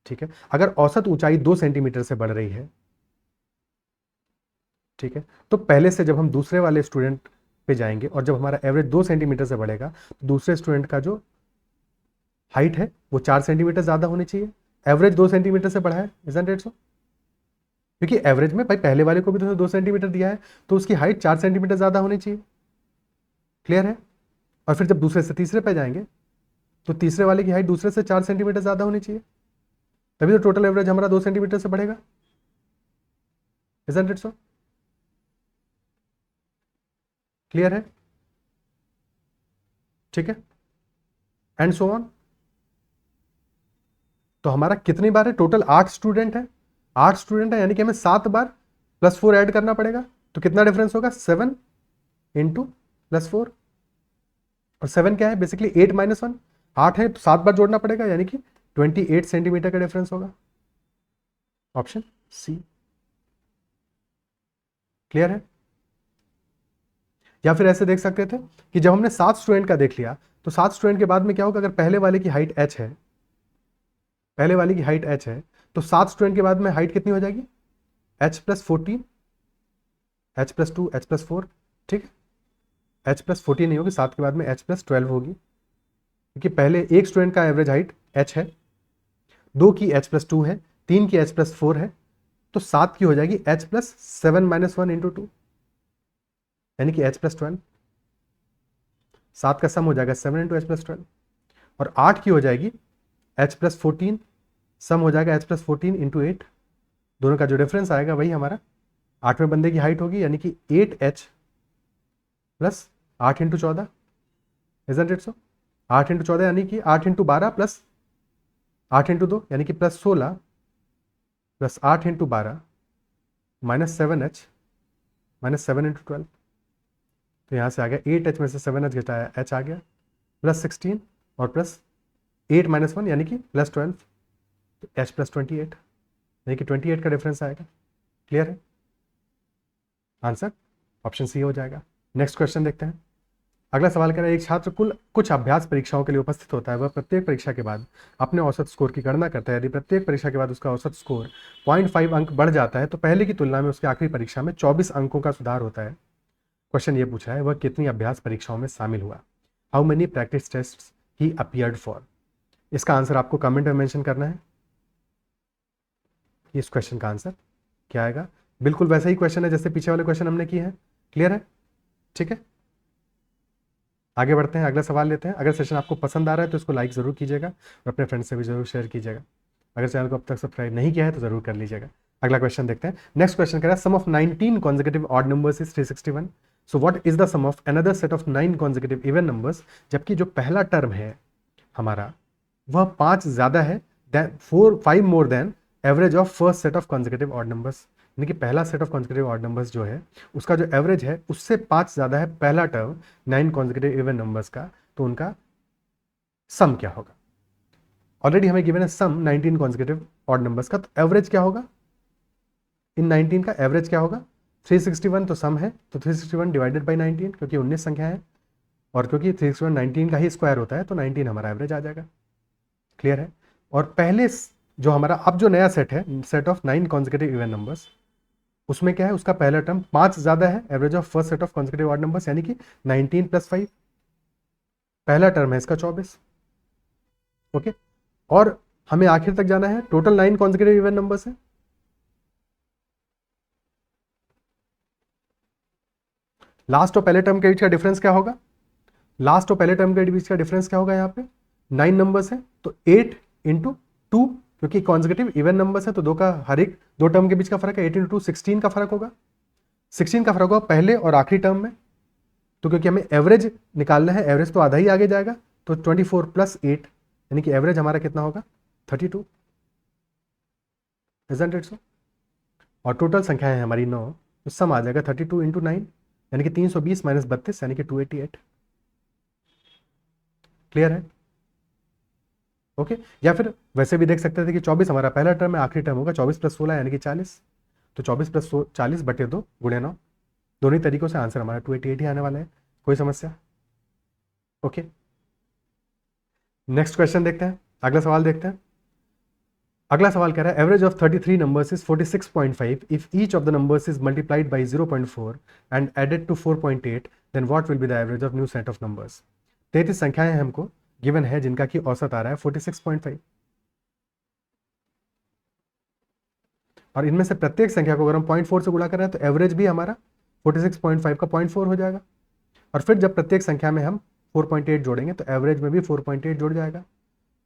ठीक है, अगर औसत ऊंचाई 2 सेंटीमीटर से बढ़ रही है, ठीक है, तो पहले से जब हम दूसरे वाले स्टूडेंट पे जाएंगे और जब हमारा एवरेज 2 सेंटीमीटर से बढ़ेगा तो दूसरे स्टूडेंट का जो हाइट है वो 4 सेंटीमीटर ज्यादा होनी चाहिए। एवरेज 2 सेंटीमीटर से बढ़ा है, इजंट इट सो? क्योंकि एवरेज में भाई पहले वाले को भी तो 2 सेंटीमीटर दिया है, तो उसकी हाइट 4 सेंटीमीटर ज्यादा होनी चाहिए। क्लियर है? और फिर जब दूसरे से तीसरे पे जाएंगे तो तीसरे वाले की हाइट दूसरे से 4 सेंटीमीटर ज़्यादा होनी चाहिए, तभी तो टोटल एवरेज हमारा 2 सेंटीमीटर से बढ़ेगा। Isn't it so? क्लियर है? ठीक है, एंड सो ऑन। तो हमारा कितनी बार है? टोटल 8 स्टूडेंट है, 8 स्टूडेंट है, यानी कि हमें 7 बार +4 ऐड करना पड़ेगा। तो कितना डिफरेंस होगा? 7 इंटू +4, और 7 क्या है? बेसिकली 8 - 1, 8 है तो 7 बार जोड़ना पड़ेगा, यानी कि 28 सेंटीमीटर का डिफरेंस होगा। Option C. क्लियर है? या फिर ऐसे देख सकते थे कि जब हमने 7 स्टूडेंट का देख लिया तो 7 स्टूडेंट के बाद में क्या होगा? अगर पहले वाले की हाइट h है, पहले वाले की हाइट h है, तो 7 स्टूडेंट के बाद में हाइट कितनी हो जाएगी? h+14, h+2, h+4, ठीक है। h+14 नहीं होगी, 7 के बाद में h+12 होगी, क्योंकि पहले एक स्टूडेंट का एवरेज हाइट h है, 2 की h+2 है, 3 की h+4 है, तो 7 की हो जाएगी h+7 - 1 इंटू 2, यानी कि h+12। 7 का सम हो जाएगा 7 इंटू h+12, और 8 की हो जाएगी h+14, सम हो जाएगा h+14 इंटू 8। दोनों का जो डिफरेंस आएगा वही हमारा 8वें बंदे की हाइट होगी, यानी कि 8h plus 8 into 14। Isn't it so? 8 into 14 यानी कि 8 इंटू 12 प्लस 8 इंटू 2 यानी कि +16 प्लस 8 इंटू 12 -7h -7 इंटू 12। तो यहाँ से आ गया 8h में से 7h घटाया h आ गया, +16 और +8 - 1 यानी कि +12, तो h+28, यानी कि 28 का डिफरेंस आएगा। क्लियर है? आंसर ऑप्शन सी हो जाएगा। नेक्स्ट क्वेश्चन देखते हैं। अगला सवाल कह रहा है, एक छात्र कुछ अभ्यास परीक्षाओं के लिए उपस्थित होता है। वह प्रत्येक परीक्षा के बाद अपने औसत स्कोर की गणना करता है। यदि प्रत्येक परीक्षा के बाद उसका औसत स्कोर 0.5 अंक बढ़ जाता है तो पहले की तुलना में उसकी आखिरी परीक्षा में 24 अंकों का सुधार होता है। क्वेश्चन ये पूछा है, वह कितनी अभ्यास परीक्षाओं में शामिल हुआ? How many practice test he appeared for? इसका आंसर आपको कमेंट में मेंशन करना है। इस क्वेश्चन का आंसर क्या आएगा? बिल्कुल वैसा ही क्वेश्चन है जैसे पीछे वाले क्वेश्चन हमने किए हैं। क्लियर है? ठीक है, आगे बढ़ते हैं, अगला सवाल लेते हैं। अगर सेशन आपको पसंद आ रहा है तो इसको लाइक ज़रूर कीजिएगा और अपने फ्रेंड से भी जरूर शेयर कीजिएगा। अगर चैनल को अब तक सब्सक्राइब नहीं किया है तो ज़रूर कर लीजिएगा। अगला क्वेश्चन देखते हैं। नेक्स्ट क्वेश्चन कह रहा है, sum of 19 consecutive odd numbers is 361। So what is the sum of another set of 9 consecutive even numbers? जबकि जो पहला टर्म है हमारा वह 5 ज़्यादा है, 5 more than average of first set of consecutive odd numbers. यानी कि पहला set of consecutive odd numbers जो है उसका जो एवरेज है उससे 5 ज़्यादा है पहला टर्म 9 कॉन्जिक्यूटिव इवन नंबर्स का, तो उनका सम क्या होगा? ऑलरेडी हमें गिवन है सम 19 कॉन्जिक्यूटिव ऑड नंबर्स का, तो एवरेज क्या होगा? इन 19 का एवरेज क्या होगा? 361 तो सम है, तो 361 डिवाइडेड बाई 19, क्योंकि 19 संख्या है और क्योंकि 361 19 का ही स्क्वायर होता है तो 19 हमारा एवरेज आ जाएगा। क्लियर है? और पहले जो हमारा अब जो नया सेट है, set of 9 consecutive even numbers, उसमें क्या है? उसका पहला टर्म 5 ज़्यादा है average of first set of consecutive odd numbers, यानी कि 19 + 5, पहला टर्म है इसका 24। ओके, और हमें आखिर तक जाना है। टोटल 9 कॉन्जिक्यूटिव इवन नंबर्स है। लास्ट और पहले टर्म के बीच का डिफरेंस क्या होगा? लास्ट और पहले टर्म के बीच का डिफरेंस क्या होगा? यहाँ पे 9 नंबर्स है तो 8 इंटू 2, क्योंकि कॉन्जिक्यूटिव इवन नंबर्स है तो दो का हर एक दो टर्म के बीच का फर्क है। 8 इंटू 16 का फर्क होगा, 16 का फर्क होगा पहले और आखिरी टर्म में। तो क्योंकि हमें एवरेज निकालना है, एवरेज तो आधा ही आगे जाएगा, तो 24 + 8 यानी कि एवरेज हमारा कितना होगा? 32। Isn't it so? और टोटल संख्या है हमारी 9, तो सम आ जाएगा 32 इंटू 9, यानी कि 320 - 32 यानी कि 288। क्लियर है? ओके, या फिर वैसे भी देख सकते थे कि 24 हमारा पहला टर्म है, आखिरी टर्म होगा 24 + 16 यानी कि 40, तो 24 + 40 बटे 2 गुणे 9। दोनों ही तरीकों से आंसर हमारा 288 ही आने वाला है। कोई समस्या? ओके, नेक्स्ट क्वेश्चन देखते हैं, अगला सवाल देखते हैं। अगला सवाल कह रहा है, average of 33 numbers is 46.5 if each of the numbers is multiplied by 0.4 and added to 4.8, then what will be the average of new set of numbers? 33 संख्याएं हमको गिवन है जिनका कि औसत आ रहा है 46.5, और इनमें से प्रत्येक संख्या को अगर हम 0.4 से गुणा कर रहे हैं तो एवरेज भी हमारा 46.5 का 0.4 हो जाएगा। और फिर जब प्रत्येक संख्या में हम 4.8 जोड़ेंगे तो एवरेज में भी 4.8 जुड़ जाएगा,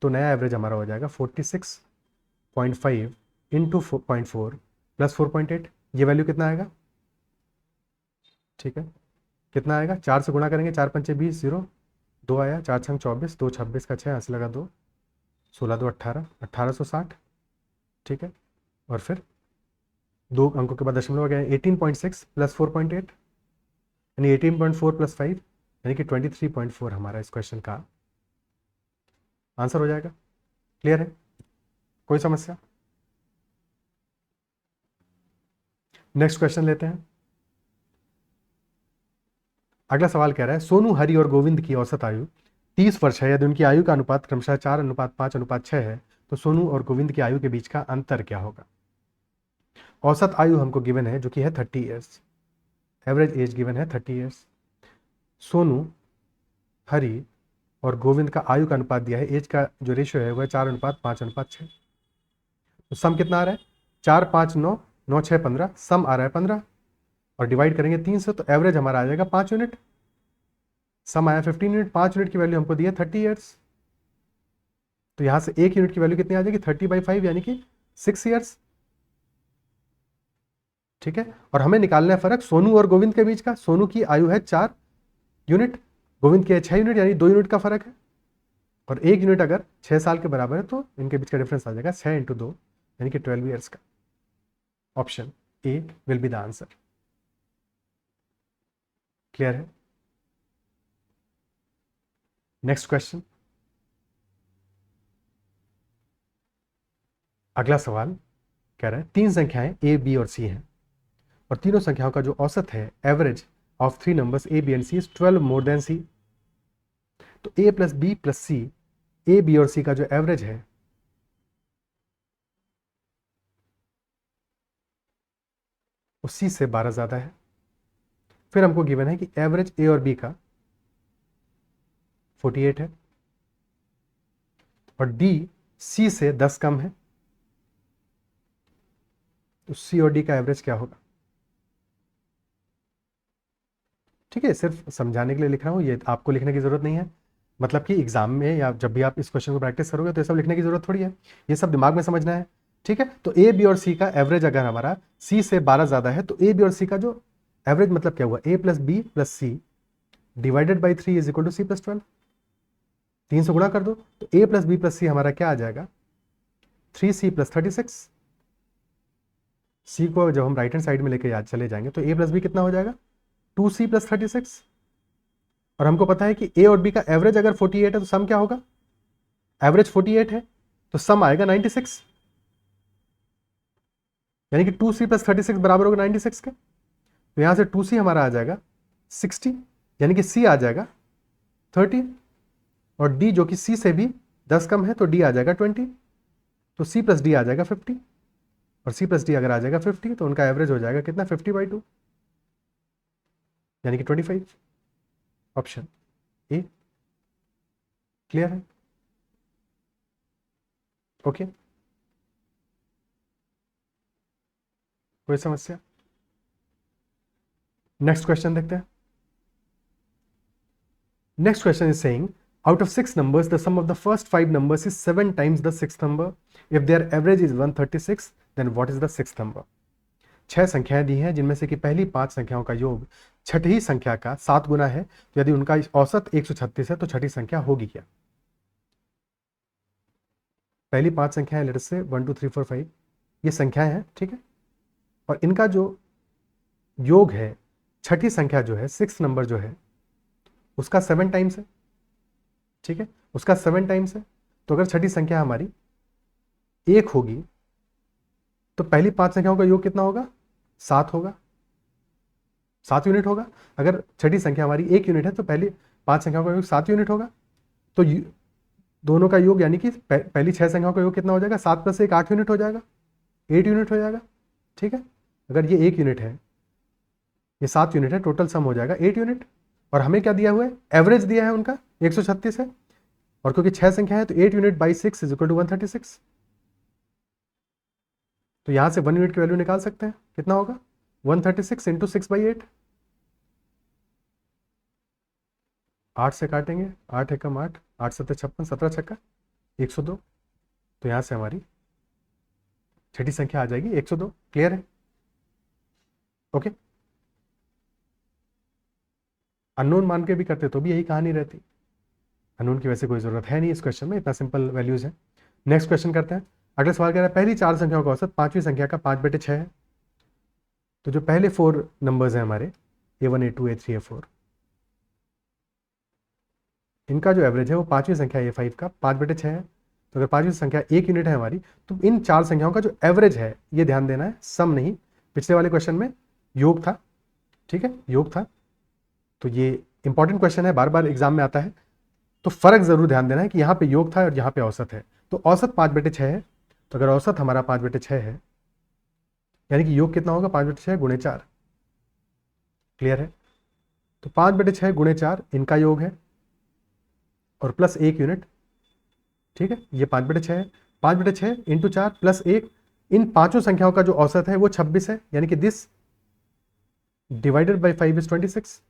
तो नया एवरेज हमारा हो जाएगा 46.5 इंटू 0.4 प्लस 4.8। ये वैल्यू कितना आएगा, ठीक है, कितना आएगा, 4 से गुणा करेंगे, 4 पंचे 20, 0, 2 आया, 4 छंग 24, 2 26 का 6, 80 लगा 2, 16 2 18, 1860, ठीक है। और फिर 2 अंकों के बाद दशमलव आ गया, 18.6 प्लस 4.8 यानी 18.4 प्लस 5 यानी कि 23.4 हमारा इस क्वेश्चन का आंसर हो जाएगा। क्लियर है, कोई समस्या? नेक्स्ट क्वेश्चन लेते हैं। अगला सवाल कह रहा है सोनू, हरि और गोविंद की औसत आयु 30 वर्ष है। यदि उनकी आयु का अनुपात क्रमशः 4:5:6 है तो सोनू और गोविंद की आयु के बीच का अंतर क्या होगा। औसत आयु हमको गिवन है जो कि है 30 ईयर्स, एवरेज एज गिवन है 30 ईयर्स। सोनू, हरि और गोविंद का आयु का अनुपात दिया है, एज का जो रेशियो है वह 4:5:6। तो सम कितना आ रहा है, 4 5 9 9 6 15, सम आ रहा है 15 और डिवाइड करेंगे 3 से, तो एवरेज हमारा आ जाएगा 5 यूनिट। सम आया 15 यूनिट, 5 यूनिट की वैल्यू हमको दी है 30 ईयर्स, तो यहां से 1 यूनिट की वैल्यू कितनी आ जाएगी, 30/5 यानी कि 6 ईयर्स, ठीक है। और हमें निकालना है फर्क सोनू और गोविंद के बीच का। सोनू की आयु है 4 यूनिट, गोविंद की है 6 यूनिट, यानी 2 यूनिट का फर्क है। और 1 यूनिट अगर 6 साल के बराबर है तो इनके बीच का डिफरेंस आ जाएगा 6 × 2 यानी कि 12 ईयर्स का। Option A will be the answer. Clear है? Next question. अगला सवाल कह रहा है 3 संख्याएं ए, बी और सी हैं और तीनों संख्याओं का जो औसत है average of 3 numbers A, B and C is 12 more than C. तो ए plus B plus C, A, B और सी का जो एवरेज है वो सी से 12 ज्यादा है। फिर हमको गिवन है कि एवरेज ए और बी का 48 है और डी सी से 10 कम है, तो सी और डी का एवरेज क्या होगा। ठीक है, सिर्फ समझाने के लिए लिख रहा हूँ, ये आपको लिखने की जरूरत नहीं है। मतलब कि एग्जाम में या जब भी आप इस क्वेश्चन को प्रैक्टिस करोगे तो ये सब लिखने की जरूरत थोड़ी है, ये सब दिमाग में समझना है। ठीक है, तो ए, बी और सी का एवरेज अगर हमारा सी से 12 ज्यादा है तो ए, बी और सी का जो एवरेज मतलब क्या हुआ, a plus B plus c divided by 3 is equal to c plus 12। 3 से गुणा कर दो तो ए प्लस बी प्लस सी हमारा क्या आ जाएगा, 3c प्लस 36। सी को जब हम राइट हैंड साइड में लेके याद चले जाएंगे तो ए प्लस बी कितना हो जाएगा, 2c प्लस 36। और हमको पता है कि ए और बी का एवरेज अगर 48 है तो सम क्या होगा, एवरेज 48 है तो सम आएगा 96, यानी कि 2c प्लस 36 बराबर होगा 96 के। तो यहां से 2c हमारा आ जाएगा 60, यानी कि c आ जाएगा 30 और d जो कि c से भी 10 कम है तो d आ जाएगा 20, तो c प्लस डी आ जाएगा 50 और c प्लस डी अगर आ जाएगा 50 तो उनका एवरेज हो जाएगा कितना, 50/2 यानी कि 25। Option A. क्लियर है? ओके, कोई समस्या? नेक्स्ट क्वेश्चन देखते हैं। Next question is saying out of 6 numbers the sum of the first 5 numbers is 7 times the sixth number. If their average is 136 then what is the sixth number? 6 संख्याएं दी हैं जिनमें से कि पहली 5 संख्याओं का योग छठी संख्या का 7 गुना है, तो यदि उनका औसत 136 है तो छठी संख्या होगी क्या। पहली 5 संख्याएं लेटर से 1 2 3 4 5 ये संख्याएं हैं, ठीक है, और इनका जो योग है छठी संख्या जो है 6 नंबर जो है उसका 7 टाइम्स है, ठीक है, उसका 7 टाइम्स है। तो अगर छठी संख्या हमारी 1 होगी तो पहली 5 संख्याओं का योग कितना होगा, 7 होगा, 7 यूनिट होगा। अगर छठी संख्या हमारी 1 यूनिट है तो पहली 5 संख्याओं का योग 7 यूनिट होगा। तो दोनों का योग यानी कि पहली 6 संख्याओं का योग कितना हो जाएगा, 7 + 1 8 यूनिट हो जाएगा, 8 यूनिट हो जाएगा, ठीक है। अगर ये 1 यूनिट है, ये 7 यूनिट है, टोटल सम हो जाएगा 8 यूनिट। और हमें क्या दिया हुआ है, एवरेज दिया है उनका 136 है, और क्योंकि 6 संख्या है तो 8 unit by 6 is equal to 136। तो यहां से 1 यूनिट की वैल्यू निकाल सकते हैं, कितना होगा 136 × 6/8। 8 से काटेंगे, 8 एकम 8, 8 सत्तर 56, 17 छक्का 102। तो यहाँ से हमारी छठी संख्या आ जाएगी 102। क्लियर है? ओके। अननोन मान के भी करते तो भी यही कहानी रहती। अननोन की वैसे कोई जरूरत है नहीं इस क्वेश्चन में, इतना सिंपल वैल्यूज है। नेक्स्ट क्वेश्चन करते हैं। अगला सवाल कह रहा है पहली 4 संख्याओं का औसत पांचवी संख्या का 5/6 है। तो जो पहले 4 नंबर्स हैं हमारे A1 A2 A3 A4, इनका जो एवरेज है वो पांचवी संख्या A5 का 5/6 है। तो अगर पांचवी संख्या 1 यूनिट है हमारी, तो इन 4 संख्याओं का जो एवरेज है, ये ध्यान देना है, सम नहीं। पिछले वाले क्वेश्चन में योग था, ठीक है, योग था। तो ये इंपॉर्टेंट क्वेश्चन है, बार बार एग्जाम में आता है, तो फर्क जरूर ध्यान देना है कि यहाँ पे योग था और यहाँ पे औसत है। तो औसत 5/6 है। तो अगर औसत हमारा 5/6 है, यानी कि योग कितना होगा? 5/6 गुणे 4। क्लियर है? तो 5/6 गुणे 4 इनका योग है, और प्लस 1 यूनिट, ठीक है, ये 5/6 है। 5/6 इंटू 4 प्लस 1, इन पांचों संख्याओं का जो औसत है वो 26 है, यानी कि दिस डिवाइडेड बाई 5 इज 26।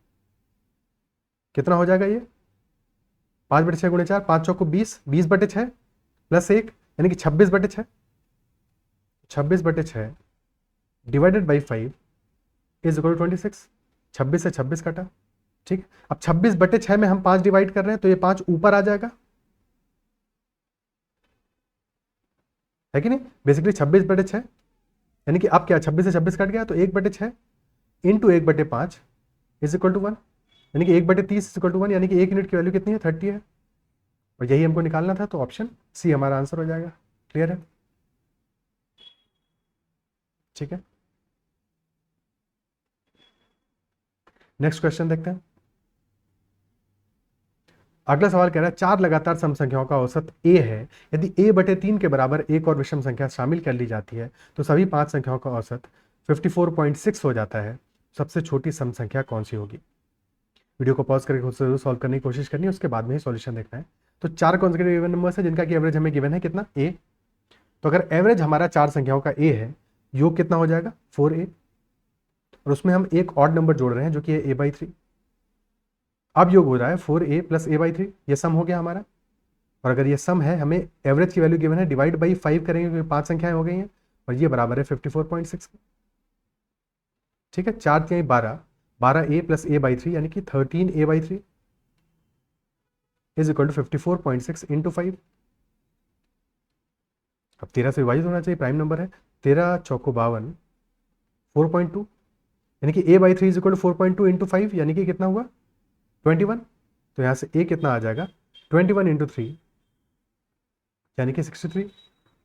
कितना हो जाएगा ये? 5/6 गुणे 4, 5 चौको 20, 20/6 प्लस 1 यानी कि 26/6। 26/6 divided by 5 is equal to 26। 26 से 26 कटा, ठीक। अब 26/6 में हम 5 डिवाइड कर रहे हैं, तो ये 5 ऊपर आ जाएगा, है कि नहीं? बेसिकली 26/6, यानी कि अब क्या, 26 से 26 कट गया, तो 1/6 इंटू 1/5 इज इक्वल टू 1, यानी कि 1/30 इज इक्वल टू 1, यानी कि 1 यूनिट की वैल्यू कितनी है? 30 है। और यही हमको निकालना था, तो ऑप्शन सी हमारा आंसर हो जाएगा। क्लियर है? ठीक है, नेक्स्ट क्वेश्चन देखते हैं। अगला सवाल कह रहा है 4 लगातार सम संख्याओं का औसत a है। यदि a/3 के बराबर एक और विषम संख्या शामिल कर ली जाती है, तो सभी 5 संख्याओं का औसत 54.6 हो जाता है। सबसे छोटी सम संख्या कौन सी होगी? वीडियो को पॉज करके खुद से जरूर सॉल्व करने की कोशिश करनी है, उसके बाद में ही सॉल्यूशन देखना है। तो 4 कॉन्सेक्यूटिव इवन नंबर्स है जिनका कि एवरेज हमें गिवन है कितना? a। तो अगर एवरेज हमारा 4 संख्याओं का a है, योग कितना हो जाएगा? 4a, और उसमें हम एक ऑड नंबर जोड़ रहे हैं जो कि है a/3। अब योग हो रहा है 4a प्लस a/3, ये सम हो गया हमारा। और अगर ये सम है, हमें एवरेज की वैल्यू गिवन है, डिवाइड बाई 5 करेंगे क्योंकि 5 संख्याएं हो गई हैं, और ये बराबर है 54.6। ठीक है, 4 3 12, 12a प्लस a/3 यानी कि 13a/3 is equal to 54.6 into 5। अब 13 से विभाजित होना चाहिए, प्राइम नंबर है। 13 चौको 52, 4.2, यानी कि a/3 is equal to 4.2 into 5, यानी कि कितना हुआ? 21। तो यहाँ से a कितना आ जाएगा? 21 इंटू 3, यानी कि 63।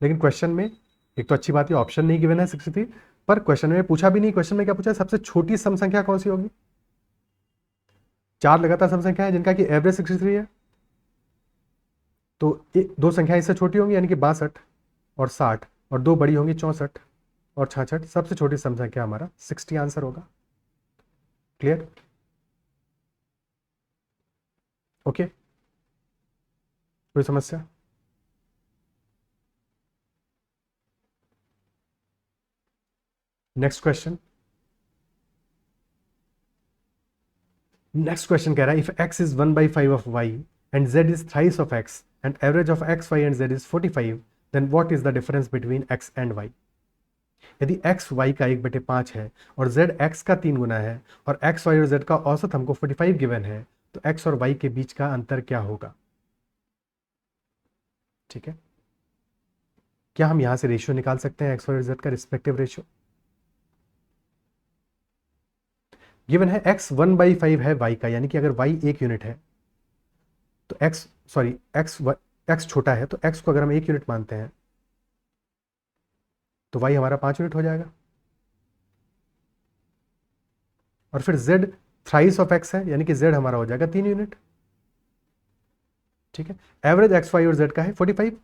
लेकिन क्वेश्चन में एक तो अच्छी बात है ऑप्शन नहीं गिवन है 63, पर क्वेश्चन में पूछा भी नहीं। क्वेश्चन में क्या पूछा है? सबसे छोटी सम संख्या कौन सी होगी? 4 लगातार सम संख्या है जिनका कि एवरेज 63 है, तो 2 संख्याएं इससे छोटी होंगी, यानी कि 62 और 60, और 2 बड़ी होंगी 64 और 66। सबसे छोटी सम संख्या हमारा 60 आंसर होगा। क्लियर? ओके, कोई समस्या? Next question. नेक्स्ट क्वेश्चन कह रहा है if x is 1/5 of y and z is thrice of x and average of x, y and z is 45, then what is the difference between x and y? यदि x y का 1/5 है और z x का 3 गुना है, और x y और z का औसत हमको 45 गिवन है, तो x और y के बीच का अंतर क्या होगा? ठीक है, क्या हम यहां से रेशियो निकाल सकते हैं x और z का रिस्पेक्टिव रेशियो? गिवन है x 1/5 है y का, यानी कि अगर y 1 यूनिट है तो x छोटा है, तो x को अगर हम 1 यूनिट मानते हैं तो y हमारा 5 यूनिट हो जाएगा। और फिर z थ्राइस ऑफ x है, यानी कि z हमारा हो जाएगा 3 यूनिट। ठीक है, एवरेज x y और z का है 45।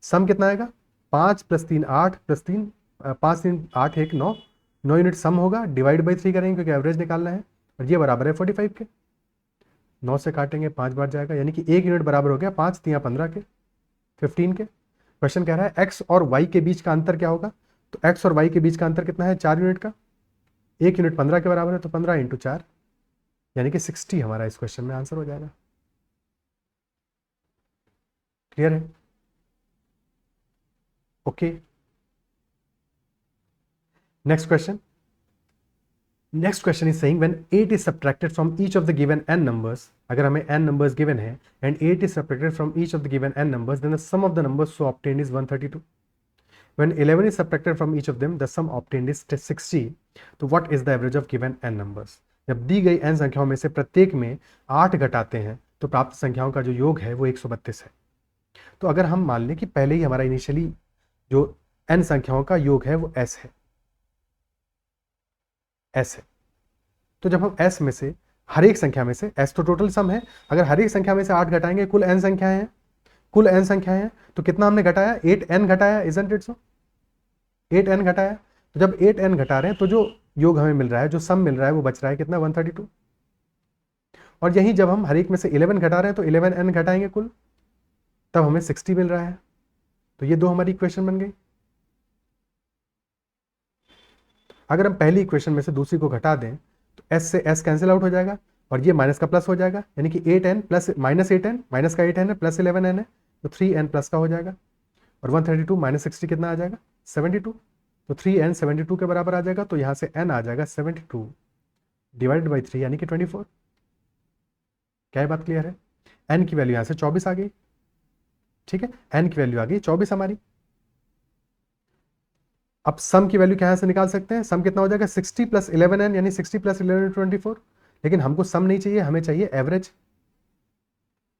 सम कितना आएगा? 5 + 3 8 + 3 5 3 8 1 9 9 यूनिट सम होगा, डिवाइड बाई 3 करेंगे क्योंकि एवरेज निकालना है, और ये बराबर है 45 के। 9 से काटेंगे 5 बार जाएगा, यानी कि 1 यूनिट बराबर हो गया 5 3 15 के, 15 के। क्वेश्चन कह रहा है x और y के बीच का अंतर क्या होगा? तो x और y के बीच का अंतर कितना है? 4 यूनिट का। 1 यूनिट 15 के बराबर है, तो 15 × 4, यानी कि 60 हमारा इस क्वेश्चन में आंसर हो जाएगा। क्लियर है? Okay, next question. Next question is saying when 8 is subtracted from each of the given n numbers, अगर हमें n numbers given है and 8 is subtracted from each of the given n numbers, then the sum of the numbers so obtained is 132. When 11 is subtracted from each of them, the sum obtained is 60. तो what is the average of given n numbers? जब दी गई n संख्याओं में से प्रत्येक में 8 घटाते हैं तो प्राप्त संख्याओं का जो योग है वो 132 है. तो अगर हम मान लें कि पहले ही हमारा इनिशियली जो n संख्याओं का योग है वो s है, s है, तो जब हम s में से हर एक संख्या में से, s तो टोटल सम है, अगर हर एक संख्या में से 8 घटाएंगे, कुल n संख्याएं हैं, कुल n संख्याएं हैं, तो कितना हमने घटाया? 8n घटाया, इजंट इट सो? 8n घटाया. तो जब 8n घटा रहे हैं तो जो योग हमें मिल रहा है, जो सम मिल रहा है वो बच रहा है कितना? 132. और यही जब हम हर एक में से 11 घटा रहे हैं तो 11n घटाएंगे कुल, तब हमें 60 मिल रहा है. तो ये दो हमारी इक्वेशन बन गई. अगर हम पहली इक्वेशन में से दूसरी को घटा दें तो s से s कैंसिल आउट हो जाएगा और ये माइनस का प्लस हो जाएगा, यानी कि 8n plus minus 8n, minus का 8n है, प्लस 11n है, तो 3n प्लस का हो जाएगा. और 132 माइनस 60 कितना आ जाएगा? 72. तो 3n 72 के बराबर आ जाएगा. तो यहाँ से n आ जाएगा 72 डिवाइडेड बाई 3 यानी कि 24. क्या ये बात क्लियर है? n की वैल्यू यहाँ से 24 आ गई. ठीक है, n की वैल्यू आ गई 24 हमारी. अब सम की वैल्यू क्या से निकाल सकते हैं? सम कितना हो जाएगा? 60 प्लस 11n यानी 60 प्लस 11 24. लेकिन हमको सम नहीं चाहिए, हमें चाहिए एवरेज.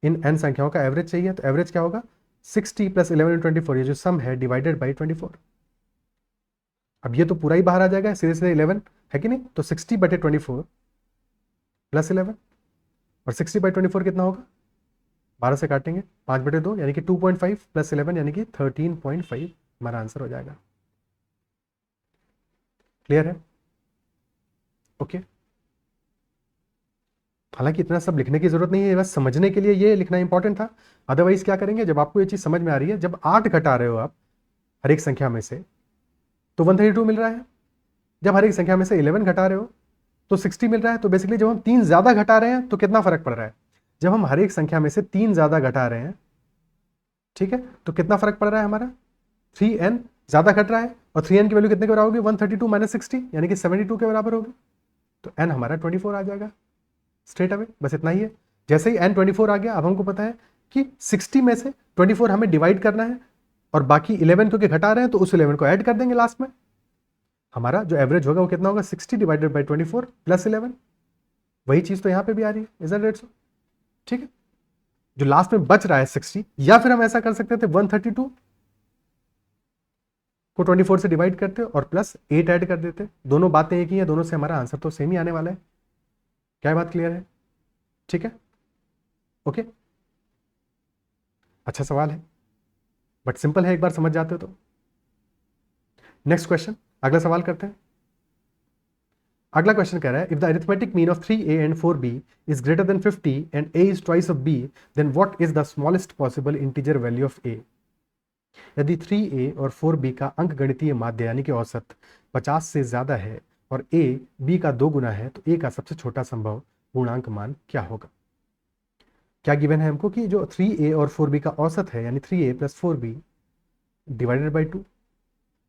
इन n संख्याओं का एवरेज चाहिए. तो एवरेज क्या होगा? 60 प्लस 11 24, ये जो सम है डिवाइडेड बाई 24. अब ये तो पूरा ही बाहर आ जाएगा, सीधे सीधे 11 है कि नहीं? तो 60 बटे 24 प्लस 11, और 60 बाई 24 कितना होगा? 12 से काटेंगे, 5 बटे 2 यानी कि 2.5 प्लस 11 यानी कि 13.5 हमारा आंसर हो जाएगा. क्लियर है? ओके. हालांकि इतना सब लिखने की जरूरत नहीं है, बस समझने के लिए ये लिखना इंपॉर्टेंट था. अदरवाइज क्या करेंगे, जब आपको ये चीज समझ में आ रही है, जब 8 घटा रहे हो आप हर एक संख्या में से तो 132 मिल रहा है. जब हर एक संख्या में से 11 घटा रहे हो तो 60 मिल रहा है. तो बेसिकली जब हम 3 ज्यादा घटा रहे हैं तो कितना फर्क पड़ रहा है? जब हम हर एक संख्या में से 3 ज्यादा घटा रहे हैं, ठीक है, तो कितना फर्क पड़ रहा है हमारा? 3n ज्यादा घट रहा है. और 3n की वैल्यू कितने के बराबर होगी? 132 माइनस 60 यानी कि 72 के बराबर होगी. तो n हमारा 24 आ जाएगा स्ट्रेट अवे. बस इतना ही है. जैसे ही n 24 आ गया, अब हमको पता है कि 60 में से 24 हमें डिवाइड करना है और बाकी 11 क्योंकि घटा रहे हैं तो उस 11 को ऐड कर देंगे लास्ट में. हमारा जो एवरेज होगा वो कितना होगा? 60 डिवाइडेड बाई 24 प्लस 11. वही चीज तो यहाँ पे भी आ रही है, इजंट इट सो? ठीक है, जो लास्ट में बच रहा है 60, या फिर हम ऐसा कर सकते थे 132 को 24 से डिवाइड करते और प्लस 8 ऐड कर देते. दोनों बातें एक ही है, दोनों से हमारा आंसर तो सेम ही आने वाला है. क्या बात क्लियर है? ठीक है, ओके. अच्छा सवाल है, बट सिंपल है, एक बार समझ जाते हो तो. नेक्स्ट क्वेश्चन, अगला सवाल करते हैं. अगला क्वेश्चन कह रहा है if the arithmetic mean of 3a and 4b is greater than 50 and a is twice of b, then what is the smallest possible integer value of a. यदि 3a और 4b का अंक गणितीय माध्य यानी कि औसत 50 से ज्यादा है और a b का 2 गुना है, तो a का सबसे छोटा संभव पूर्णांक मान क्या होगा? क्या गिवन है हमको कि जो 3a और 4b का औसत है यानी 3a plus 4b divided by 2,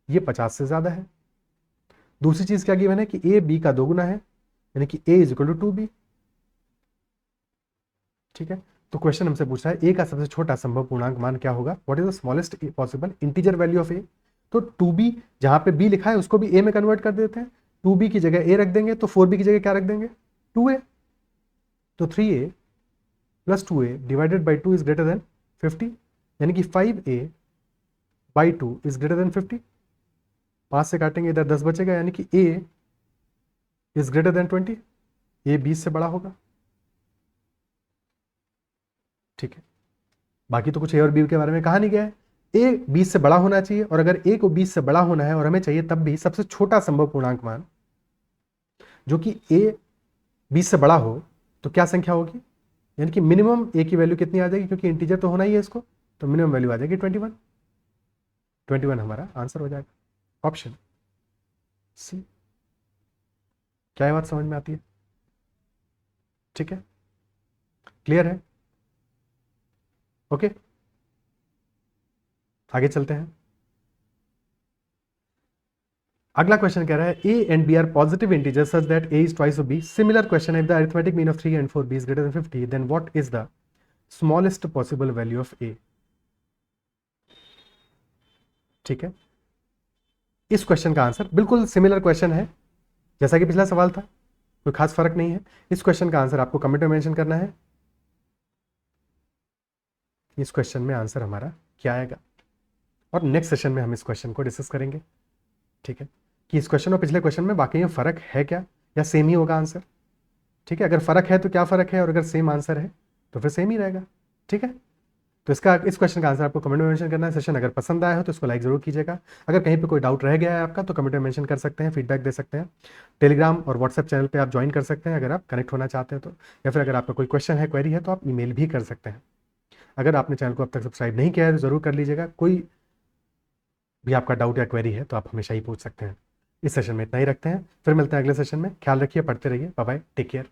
ये 50 से ज्यादा है. दूसरी चीज क्या गिवन है कि a b का 2 गुना है यानी कि a is equal to 2b. ठीक है, तो क्वेश्चन हमसे पूछ रहा है a का सबसे छोटा संभव पूर्णांक मान क्या होगा? What is the smallest possible integer value of a. तो 2b जहां पे b लिखा है उसको भी a में कन्वर्ट कर देते हैं. 2b की जगह a रख देंगे तो 4b की जगह क्या रख देंगे? 2a. तो 3a plus 2a divided by 2 is greater than 50 यानी कि 5a by 2 is greater than 50. 5 से काटेंगे, इधर 10 बचेगा यानी कि a is greater then 20. a 20 से बड़ा होगा. ठीक है, बाकी तो कुछ a और b के बारे में कहा नहीं गया है. a 20 से बड़ा होना चाहिए, और अगर a को 20 से बड़ा होना है और हमें चाहिए तब भी सबसे छोटा संभव पूर्णांक मान, जो कि a 20 से बड़ा हो, तो क्या संख्या होगी? यानी कि मिनिमम a की वैल्यू कितनी आ जाएगी, क्योंकि इंटीजर तो होना ही है इसको, तो मिनिमम वैल्यू आ जाएगी 21. 21 हमारा आंसर हो जाएगा, ऑप्शन सी. क्या ये बात समझ में आती है? ठीक है, क्लियर है? ओके. आगे चलते हैं। अगला क्वेश्चन कह रहा है a and b are positive integers such that a is twice of b. Similar question है, the arithmetic mean of 3 and 4 b is greater than 50 then what is the smallest possible value of a. ठीक है, इस क्वेश्चन का आंसर बिल्कुल सिमिलर क्वेश्चन है जैसा कि पिछला सवाल था, कोई खास फर्क नहीं है। इस क्वेश्चन का आंसर आपको कमेंट में मेंशन करना है। इस क्वेश्चन में आंसर हमारा क्या आएगा, और नेक्स्ट सेशन में हम इस क्वेश्चन को डिस्कस करेंगे। ठीक है, कि इस क्वेश्चन और पिछले क्वेश्चन में वाकई में फर्क है क्या, या सेम ही होगा आंसर। ठीक है, अगर फर्क है तो क्या फर्क है, और अगर सेम आंसर है तो फिर सेम ही रहेगा। ठीक है, तो इस क्वेश्चन का आंसर आपको कमेंट में मेंशन करना है। सेशन अगर पसंद आया हो तो इसको लाइक जरूर कीजिएगा। अगर कहीं पे कोई डाउट रह गया है आपका तो कमेंट में मेंशन कर सकते हैं, फीडबैक दे सकते हैं। टेलीग्राम और व्हाट्सएप चैनल पे आप ज्वाइन कर सकते हैं अगर आप कनेक्ट होना चाहते हैं तो, या फिर अगर आपका कोई क्वेश्चन है, क्वेरी है, तो आप ईमेल भी कर सकते हैं। अगर आपने चैनल को अब तक सब्सक्राइब नहीं किया है तो जरूर कर लीजिएगा। कोई भी आपका डाउट या क्वेरी है तो आप हमेशा ही पूछ सकते हैं। इस सेशन में इतना ही रखते हैं, फिर मिलते हैं अगले सेशन में। ख्याल रखिए, पढ़ते रहिए। Bye bye, take care.